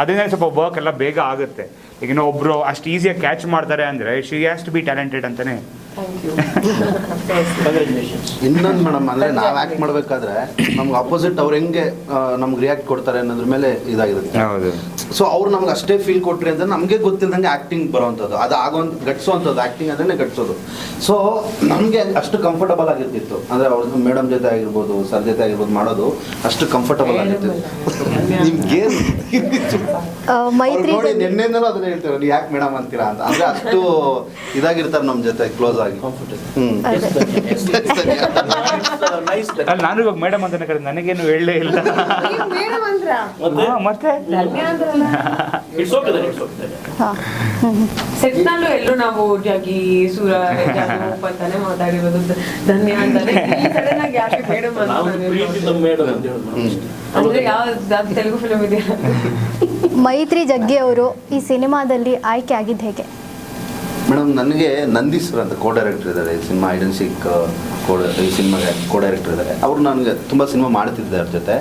ಅದನ್ನೇ ಸ್ವಲ್ಪ ವರ್ಕ್ ಎಲ್ಲ ಬೇಗ ಆಗುತ್ತೆ. ಈಗ ಒಬ್ಬರು ಅಷ್ಟು ಈಸಿಯಾಗಿ ಕ್ಯಾಚ್ ಮಾಡ್ತಾರೆ ಅಂದರೆ she has to be talented ಅಂತಲೇ. ಇನ್ನೊಂದು ಮೇಡಮ್ ಅಂದರೆ ನಾವು ಆ್ಯಕ್ಟ್ ಮಾಡಬೇಕಾದ್ರೆ ನಮ್ಗೆ ಅಪೋಸಿಟ್ ಅವ್ರು ಹೆಂಗೆ ನಮ್ಗೆ ರಿಯಾಕ್ಟ್ ಕೊಡ್ತಾರೆ ಅನ್ನೋದ್ರ ಮೇಲೆ ಇದಾಗಿರುತ್ತೆ. ಹೌದು. ಸೊ ಅವ್ರು ನಮ್ಗೆ ಅಷ್ಟೇ ಫೀಲ್ ಕೊಟ್ರಿ ಅಂತ ನಮಗೆ ಗೊತ್ತಿಲ್ಲದಂಗೆ ಆ್ಯಕ್ಟಿಂಗ್ ಬರೋವಂಥದ್ದು, ಅದು ಗಟ್ಸೋವಂಥದ್ದು. ಆ್ಯಕ್ಟಿಂಗ್ ಅದನ್ನೇ ಗಟ್ಸೋದು. ಸೊ ನಮಗೆ ಅಷ್ಟು ಕಂಫರ್ಟಬಲ್ ಆಗಿರ್ತಿತ್ತು. ಅಂದರೆ ಅವ್ರ ಮೇಡಮ್ ಜೊತೆ ಆಗಿರ್ಬೋದು, ಸರ್ ಜೊತೆ ಆಗಿರ್ಬೋದು ಮಾಡೋದು ಅಷ್ಟು ಕಂಫರ್ಟಬಲ್ ಆಗಿರ್ತಿತ್ತು. ನಿಮ್ಗೆ ಮೈತ್ರಿ ನೋಡಿ ನಿನ್ನೆನೂ ಅದನ್ನ ಹೇಳ್ತಾರೆ, ನೀವು ಯಾಕೆ ಮೇಡಮ್ ಅಂತೀರಾ ಅಂತ. ಅಂದರೆ ಅಷ್ಟು ಇದಾಗಿರ್ತಾರೆ ನಮ್ಮ ಜೊತೆ ಕ್ಲೋಸ್ ಆಗಿ. ಅಲ್ಲಿ ನಾನು ಇವಾಗ ಮೇಡಮ್ ಅಂತಾನೆ ಕರೆದು ನನಗೇನು ಹೇಳಲೇ ಇಲ್ಲ. ಮತ್ತೆ ಸೆಟ್ನಲ್ಲೂ ಎಲ್ಲರೂ ನಾವು ಜಗಿ ಸೂರಜ್ ಅಂತಾನೆ ಮಾತಾಡಿರೋದು, ಧನ್ಯ ಅಂತಾನೆ. ಸಡನ್ ಆಗಿ ಯಾಕೆ ಮೇಡಮ್ ಅಂದ್ರೆ ಯಾವ ತೆಲುಗು ಫಿಲ್ಮ್ ಇದೆಯಾ? ಮೈತ್ರಿ ಜಗ್ಗಿ ಅವರು ಈ ಸಿನಿಮಾದಲ್ಲಿ ಆಯ್ಕೆ ಆಗಿದ್ದು ಹೇಗೆ? ಮೇಡಮ್ ನನಗೆ ನಂದೀಶ್ವರ್ ಅಂತ ಕೋ ಡೈರೆಕ್ಟರ್ ಇದ್ದಾರೆ ಈ ಸಿನಿಮಾ ಐಡ್ ಅಂಡ್ ಸೀಕ್ ಈ ಸಿನಿಮಾಗೆ ಕೋ ಡೈರೆಕ್ಟರ್ ಇದ್ದಾರೆ. ಅವರು ನನಗೆ ತುಂಬ ಸಿನಿಮಾ ಮಾಡ್ತಿದ್ದಾರೆ ಅವ್ರ ಜೊತೆ.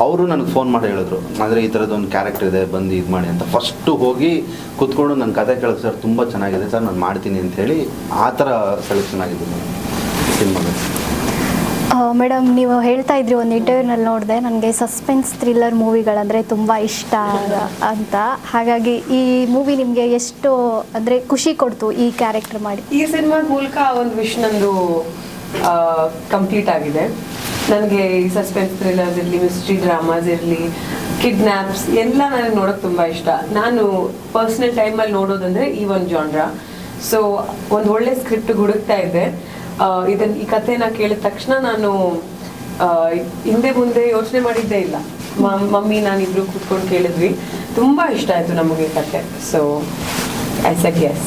ಅವರು ನನಗೆ ಫೋನ್ ಮಾಡಿ ಹೇಳಿದ್ರು, ಅಂದರೆ ಈ ಥರದ್ದೊಂದು ಕ್ಯಾರೆಕ್ಟರ್ ಇದೆ ಬಂದು ಇದು ಮಾಡಿ ಅಂತ. ಫಸ್ಟು ಹೋಗಿ ಕೂತ್ಕೊಂಡು ನನ್ನ ಕತೆ ಕೇಳಿದ್ರು, ಸರ್ ತುಂಬ ಚೆನ್ನಾಗಿದೆ ಸರ್ ನಾನು ಮಾಡ್ತೀನಿ ಅಂಥೇಳಿ ಆ ಥರ ಸೆಲೆಕ್ಷನ್ ಆಗಿದೆ ಸಿನಿಮಾಗೆ. ಮೇಡಮ್ ನೀವು ಹೇಳ್ತಾ ಇದ್ರಿ ಒಂದು ಇಂಟರ್ವ್ಯೂನಲ್ಲಿ ನೋಡಿದೆ, ನನಗೆ ಸಸ್ಪೆನ್ಸ್ ಥ್ರಿಲ್ಲರ್ ಮೂವಿಗಳಂದರೆ ತುಂಬ ಇಷ್ಟ ಅಂತ. ಹಾಗಾಗಿ ಈ ಮೂವಿ ನಿಮಗೆ ಎಷ್ಟು ಅಂದರೆ ಖುಷಿ ಕೊಡ್ತು ಈ ಕ್ಯಾರೆಕ್ಟರ್ ಮಾಡಿ? ಈ ಸಿನಿಮಾ ಮೂಲಕ ಒಂದು ವಿಷ್ ನಂದು ಕಂಪ್ಲೀಟ್ ಆಗಿದೆ. ನನಗೆ ಈ ಸಸ್ಪೆನ್ಸ್ ಥ್ರಿಲ್ಲರ್ಸ್ ಇರಲಿ, ಮಿಸ್ಟ್ರಿ ಡ್ರಾಮಾಸ್ ಇರಲಿ, ಕಿಡ್ನ್ಯಾಪ್ಸ್ ಎಲ್ಲ ನನಗೆ ನೋಡೋಕೆ ತುಂಬ ಇಷ್ಟ. ನಾನು ಪರ್ಸ್ನಲ್ ಟೈಮಲ್ಲಿ ನೋಡೋದಂದರೆ ಈ ಒಂದು ಜಾನ್ರಾ. ಸೊ ಒಂದು ಒಳ್ಳೆ ಸ್ಕ್ರಿಪ್ಟ್ ಹುಡುಕ್ತಾ ಇದ್ದೆ. ಈ ಕಥೆನ ಕೇಳಿದ ತಕ್ಷಣ ನಾನು ಹಿಂದೆ ಮುಂದೆ ಯೋಚನೆ ಮಾಡಿದ್ದೇ ಇಲ್ಲ. ಮಮ್ಮಿ ನಾನಿಬ್ರು ಕೂತ್ಕೊಂಡು ಕೇಳಿದ್ವಿ, ತುಂಬ ಇಷ್ಟ ಆಯಿತು ನಮಗೆ ಕಥೆ. So I said Yes.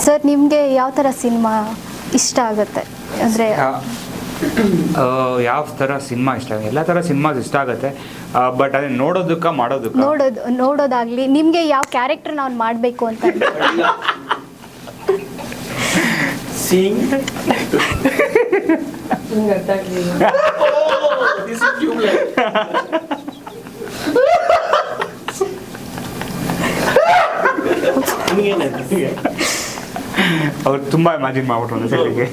Sir ನಿಮಗೆ ಯಾವ ಥರ ಸಿನಿಮಾ ಇಷ್ಟ ಆಗುತ್ತೆ? ಅಂದರೆ ಯಾವ ಥರ ಸಿನಿಮಾ ಇಷ್ಟ ಆಗುತ್ತೆ? ಎಲ್ಲ ಥರ ಸಿನಿಮಾಸ್ ಇಷ್ಟ ಆಗುತ್ತೆ. ಬಟ್ ಅದನ್ನ ಮಾಡೋದಕ್ಕೆ ನೋಡೋದಾಗ್ಲಿ, ನಿಮಗೆ ಯಾವ ಕ್ಯಾರೆಕ್ಟರ್ ನಾವು ಮಾಡಬೇಕು ಅಂತ Seeing ನಿಮ್ಗೆ ಅರ್ಥ ಆಗಲಿಲ್ಲ. this is tubeless. ಅವ್ರು ತುಂಬ ಇಮ್ಯಾಜಿನ್ ಮಾಡ್ಬಿಟ್ರು ಒಂದು ಸಲಿಗೆ.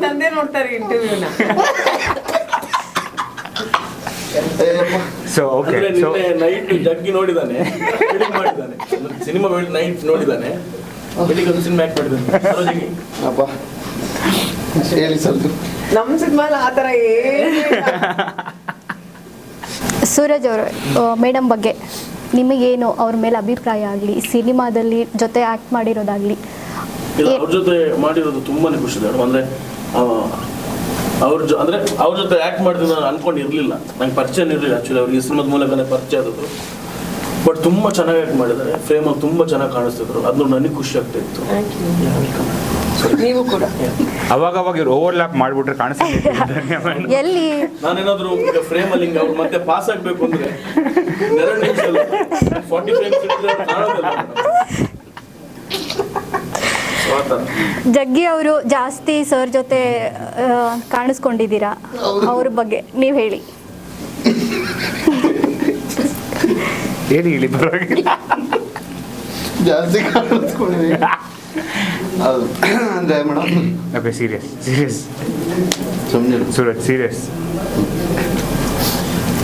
ತಂದೆ ನೋಡ್ತಾರೆ ಇಂಟರ್ವ್ಯೂನ. ಸೊ ಓಕೆ, ಸೊ ನೈಟ್ ಜಗ್ಗಿ ನೋಡಿದಾನೆ, ಮಾಡಿದ್ದಾನೆ ಸಿನಿಮಾ ನೈಟ್ ನೋಡಿದಾನೆ, ಬೆಳಿಗ್ಗೆ ಒಂದು ಸಿನಿಮಾ ಆಕ್ಟ್ ಮಾಡಿದ್ದಾನೆ. ಅಪ್ಪ ಹೇಳಿ ಸ್ವಲ್ಪ. ನಮ್ಮ ಸಿನಿಮಾಲಿ ಆ ಥರ ಸೂರಜ್ ಅವರು ಮೇಡಮ್ ಬಗ್ಗೆ ನಿಮಗೇನು ಅವ್ರ ಮೇಲೆ ಅಭಿಪ್ರಾಯ ಆಗಲಿ, ಸಿನಿಮಾದಲ್ಲಿ ಜೊತೆ ಆ್ಯಕ್ಟ್ ಮಾಡಿರೋದಾಗಲಿ? ಅವ್ರ ಜೊತೆ ಮಾಡಿರೋದು ತುಂಬಾನೇ ಖುಷಿ ಇದೆ. ಅಂದ್ರೆ ಅವ್ರ ಜೊತೆ ಆಕ್ಟ್ ಮಾಡಿದ್ರೆ ನಾನು ಅನ್ಕೊಂಡಿರ್ಲಿಲ್ಲ, ನಂಗೆ ಪರಿಚಯ ಇರಲಿಲ್ಲ. ಆಕ್ಚುಲಿ ಅವ್ರಿಗೆ ಈ ಸಿನಿಮಾದ ಮೂಲಕನೇ ಪರಿಚಯ ಆದದ್ದು. ಬಟ್ ತುಂಬಾ ಚೆನ್ನಾಗಿ ಆಕ್ಟ್ ಮಾಡಿದ್ದಾರೆ, ಫ್ರೇಮಲ್ಲಿ ತುಂಬಾ ಚೆನ್ನಾಗಿ ಕಾಣಿಸ್ತಿದ್ರು. ಅದು ನನಗೆ ಖುಷಿ ಆಗ್ತಾ ಇತ್ತು. ನೀವು ಕೂಡ ಅವಾಗ ಇವ್ರು ಓವರ್ಲ್ಯಾಪ್ ಮಾಡ್ಬಿಟ್ರೆ ಕಾಣಿಸ್ತಾ ಎಲ್ಲಿ ನಾನೇನಾದ್ರು ಈಗ ಫ್ರೇಮಲ್ಲಿ ಹಿಂಗೆ ಅವ್ರು ಮತ್ತೆ ಪಾಸ್ ಆಗ್ಬೇಕು ಅಂದ್ರೆ 2 ನಿಮಿಷ 40 ಫ್ರೇಮ್ಸ್ ಇಟ್ಟಿದ್ರೆ ಕಾಣೋದಿಲ್ಲ. ಜಗ್ಗಿ ಅವರು ಜಾಸ್ತಿ ಸರ್ ಜೊತೆ ಕಾಣಿಸ್ಕೊಂಡಿದ್ದೀರಾ, ಅವ್ರ ಬಗ್ಗೆ ನೀವು ಹೇಳಿ. ಹೇಳಿ ಪರವಾಗಿಲ್ಲ. ಜಾಸ್ತಿ ಕಾಣಿಸ್ಕೊಂಡಿದ್ದೀರಾ ಹೌದು ಅಂದರೆ ಮೇಡಮ್ ಓಕೆ, ಸೀರಿಯಸ್ ಸುಮ್ಮನೆ ಸೂರಜ್ ಸೀರಿಯಸ್.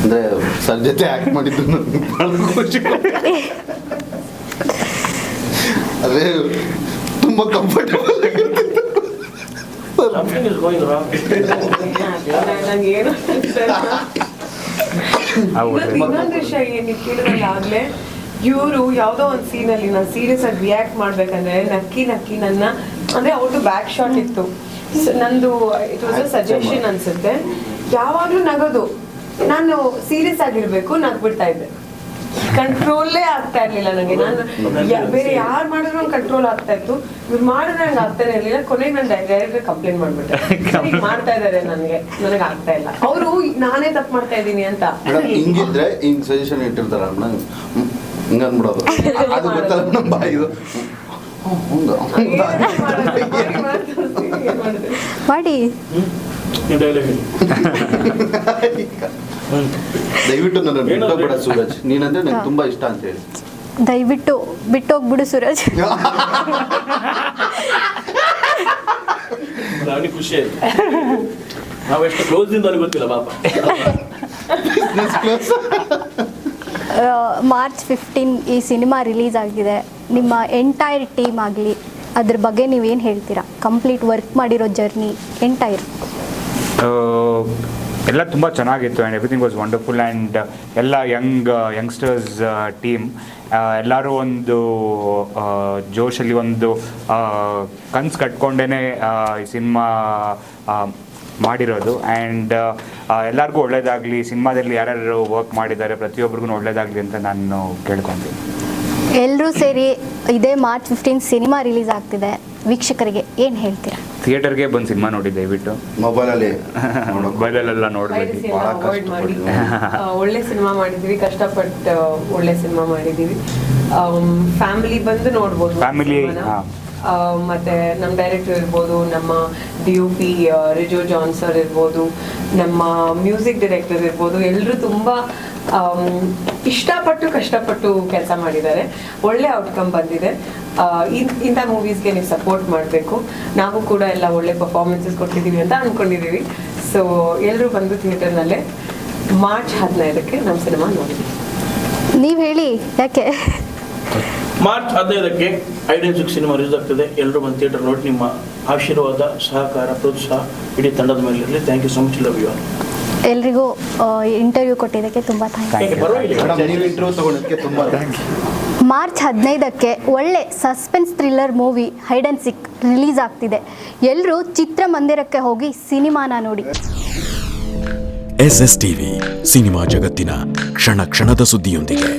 ಅಂದರೆ ಸರ್ ಜೊತೆ ಆ್ಯಕ್ಟ್ ಮಾಡಿದ್ದು ನನಗೆ ಭಾಳ ಖುಷಿ. ಅದೇ ತುಂಬ comfortable Something is going wrong. ನಂಗೇನು ಹೌದು. ಇನ್ನೊಂದು ವಿಷಯ ಏನು ಕೇಳಿದ್ರೆ ಆಗ್ಲೇ ಇವರು ಯಾವುದೋ ಒಂದು ಸೀನಲ್ಲಿ ನಾನು ಸೀರಿಯಸ್ ಆಗಿ ರಿಯಾಕ್ಟ್ ಮಾಡ್ಬೇಕಂದ್ರೆ ನಕ್ಕಿ ನನ್ನ ಅಂದ್ರೆ ಅವ್ರದ್ದು ಬ್ಯಾಕ್ ಶಾಟ್ ಇತ್ತು. ನಂದು ಇಟ್ ವಾಸ್ ಅ ಸಜೆಷನ್ ಅನ್ಸುತ್ತೆ. ಯಾವಾಗ್ಲೂ ನಗೋದು, ನಾನು ಸೀರಿಯಸ್ ಆಗಿರ್ಬೇಕು, ನಗ್ಬಿಡ್ತಾ ಇದ್ದೆ. ಕಂಟ್ರೋಲೇ ಆಗ್ತಾ ಇರ್ಲಿಲ್ಲ ನನಗೆ. ನಾನು ಬೇರೆ ಯಾರು ಮಾಡಿದ್ರು ಕಂಟ್ರೋಲ್ ಆಗ್ತಾ ಇತ್ತು, ಇವ್ರು ಮಾಡಿದ್ರೆ ನಂಗೆ ಆಗ್ತಾನೆ ಇರ್ಲಿಲ್ಲ. ಕೊನೆಗೆ ನಾನು ಡೈರೆಕ್ಟ್ ಕಂಪ್ಲೇಂಟ್ ಮಾಡ್ಬಿಟ್ಟೆ, ಮಾಡ್ತಾ ಇದಾರೆ ನನಗೆ ಆಗ್ತಾ ಇಲ್ಲ, ಅವರು ನಾನೇ ತಪ್ಪು ಮಾಡ್ತಾ ಇದ್ದೀನಿ ಅಂತ. ಹಿಂಗಿದ್ರೆ ಹಿಂಗ್ ಸಜೆಷನ್ ಇಟ್ಟಿರ್ತಾರ ಹಿಂಗ ಅನ್ಬಿಡೋದು, ಅದು ಗೊತ್ತಲ್ಲ ನಮ್ಮ ಬಾಯಿದು ಮಾಡಿ ದಯವಿಟ್ಟು ನನ್ನ ಬಿಟ್ಟೋಗ್ಬೇಡ ಸೂರಜ್, ನೀನಂದ್ರೆ ನಂಗೆ ತುಂಬಾ ಇಷ್ಟ ಅಂತ ಹೇಳಿ. ದಯವಿಟ್ಟು ಬಿಟ್ಟೋಗ್ಬಿಡು ಸೂರಜ್. ನನಗೆ ಖುಷಿ ಆಯ್ತು. ನಾವೆಷ್ಟು ಕ್ಲೋಸ್ ಇಂದ ನನಗೆ ಗೊತ್ತಿಲ್ಲ ಪಾಪ. ಮಾರ್ಚ್ 15 ಈ ಸಿನಿಮಾ ರಿಲೀಸ್ ಆಗಿದೆ. ನಿಮ್ಮ ಎಂಟೈರ್ ಟೀಮ್ ಆಗಲಿ ಅದ್ರ ಬಗ್ಗೆ ನೀವೇನು ಹೇಳ್ತೀರಾ? ಕಂಪ್ಲೀಟ್ ವರ್ಕ್ ಮಾಡಿರೋ ಜರ್ನಿ ಎಂಟೈರ್ ಎಲ್ಲ ತುಂಬ ಚೆನ್ನಾಗಿತ್ತು and everything was wonderful. And ಎಲ್ಲ ಯಂಗ್ಸ್ಟರ್ಸ್ ಟೀಮ್ ಎಲ್ಲರೂ ಒಂದು ಜೋಶಲ್ಲಿ ಒಂದು ಕನ್ಸು ಕಟ್ಕೊಂಡೇ ಈ ಸಿನಿಮಾ ಮಾಡಿರೋದು. ಆ್ಯಂಡ್ ಎಲ್ಲರಿಗೂ ಒಳ್ಳೇದಾಗಲಿ, ಸಿನಿಮಾದಲ್ಲಿ ಯಾರ್ಯಾರು ವರ್ಕ್ ಮಾಡಿದ್ದಾರೆ ಪ್ರತಿಯೊಬ್ಬರಿಗೂ ಒಳ್ಳೇದಾಗಲಿ ಅಂತ ನಾನು ಕೇಳ್ಕೊತೀನಿ. ಎಲ್ಲರೂ ಸೇರಿ ಇದೇ ಮಾರ್ಚ್ 15 ಸಿನಿಮಾ ರಿಲೀಸ್ ಆಗ್ತಿದೆ, ವೀಕ್ಷಕರಿಗೆ ಏನು ಹೇಳ್ತೀರಾ? ಥಿಯೇಟರ್ಗೆ ಬಂದು ಸಿನಿಮಾ ನೋಡಿ, ದಯವಿಟ್ಟು ಮೊಬೈಲಲ್ಲಿ ಮೊಬೈಲಲ್ಲೆಲ್ಲ ನೋಡಬೇಕು. ಅವಾಯ್ಡ್ ಮಾಡಿ. ಒಳ್ಳೆ ಸಿನಿಮಾ ಮಾಡಿದೀವಿ, ಕಷ್ಟಪಟ್ಟು ಒಳ್ಳೆ ಸಿನಿಮಾ ಮಾಡಿದೀವಿ. ಫ್ಯಾಮಿಲಿ ಬಂದು ನೋಡ್ಬೋದು. ಫ್ಯಾಮಿಲಿ ಮತ್ತೆ ನಮ್ಮ ಡೈರೆಕ್ಟರ್ ಇರ್ಬೋದು, ನಮ್ಮ DOP ರಿಜೋ ಜಾನ್ ಸರ್ ಇರ್ಬೋದು, ನಮ್ಮ ಮ್ಯೂಸಿಕ್ ಡೈರೆಕ್ಟರ್ ಇರ್ಬೋದು, ಎಲ್ಲರೂ ತುಂಬ ಇಷ್ಟಪಟ್ಟು ಕಷ್ಟಪಟ್ಟು ಕೆಲಸ ಮಾಡಿದ್ದಾರೆ. ಒಳ್ಳೆ ಔಟ್ಕಮ್ ಬಂದಿದೆ. ಇಂಥ ಮೂವೀಸ್ಗೆ ನೀವು ಸಪೋರ್ಟ್ ಮಾಡಬೇಕು. ನಾವು ಕೂಡ ಎಲ್ಲ ಒಳ್ಳೆ ಪರ್ಫಾರ್ಮೆನ್ಸಸ್ ಕೊಟ್ಟಿದ್ದೀವಿ ಅಂತ ಅಂದ್ಕೊಂಡಿದ್ದೀವಿ. ಸೊ ಎಲ್ಲರೂ ಬಂದು ಥಿಯೇಟರ್ನಲ್ಲೇ ಮಾರ್ಚ್ 15ಕ್ಕೆ ನಮ್ಮ ಸಿನಿಮಾ ನೋಡಿದ್ವಿ. ನೀವು ಹೇಳಿ, ಯಾಕೆ? ಮಾರ್ಚ್ 15ಕ್ಕೆ ಐಡೆನ್ಸಿಕ್ ಸಿನಿಮಾ ರಿಲೀಸ್ ಆಗ್ತದೆ. ಎಲ್ಲರೂ ಬಂದು ಥಿಯೇಟರ್ ನೋಡಿ. ನಿಮ್ಮ ಆಶೀರ್ವಾದ, ಸಹಕಾರ, ಪ್ರೋತ್ಸಾಹ ಇಡೀ ತಂಡದ ಮೇಲೆ ಇರಲಿ. Thank you so much. Love you all. ಎಲ್ರಿಗೂ ಇಂಟರ್ವ್ಯೂ ಕೊಟ್ಟಿದ್ದಕ್ಕೆ ತುಂಬ ಥ್ಯಾಂಕ್ಸ್. ನೀವು ಇಂಟರ್ವ್ಯೂ ತಗೊಂಡದಕ್ಕೆ ತುಂಬ ಥ್ಯಾಂಕ್ ಯು. ಮಾರ್ಚ್ 15ಕ್ಕೆ ಒಳ್ಳೆ suspense thriller movie hide and seek release ಆಗ್ತಿದೆ. ಎಲ್ಲರೂ ಚಿತ್ರಮಂದಿರಕ್ಕೆ ಹೋಗಿ ಸಿನಿಮಾನ ನೋಡಿ. SS TV ಸಿನಿಮಾ ಜಗತ್ತಿನ ಕ್ಷಣ ಕ್ಷಣದ ಸುದ್ದಿಯೊಂದಿಗೆ.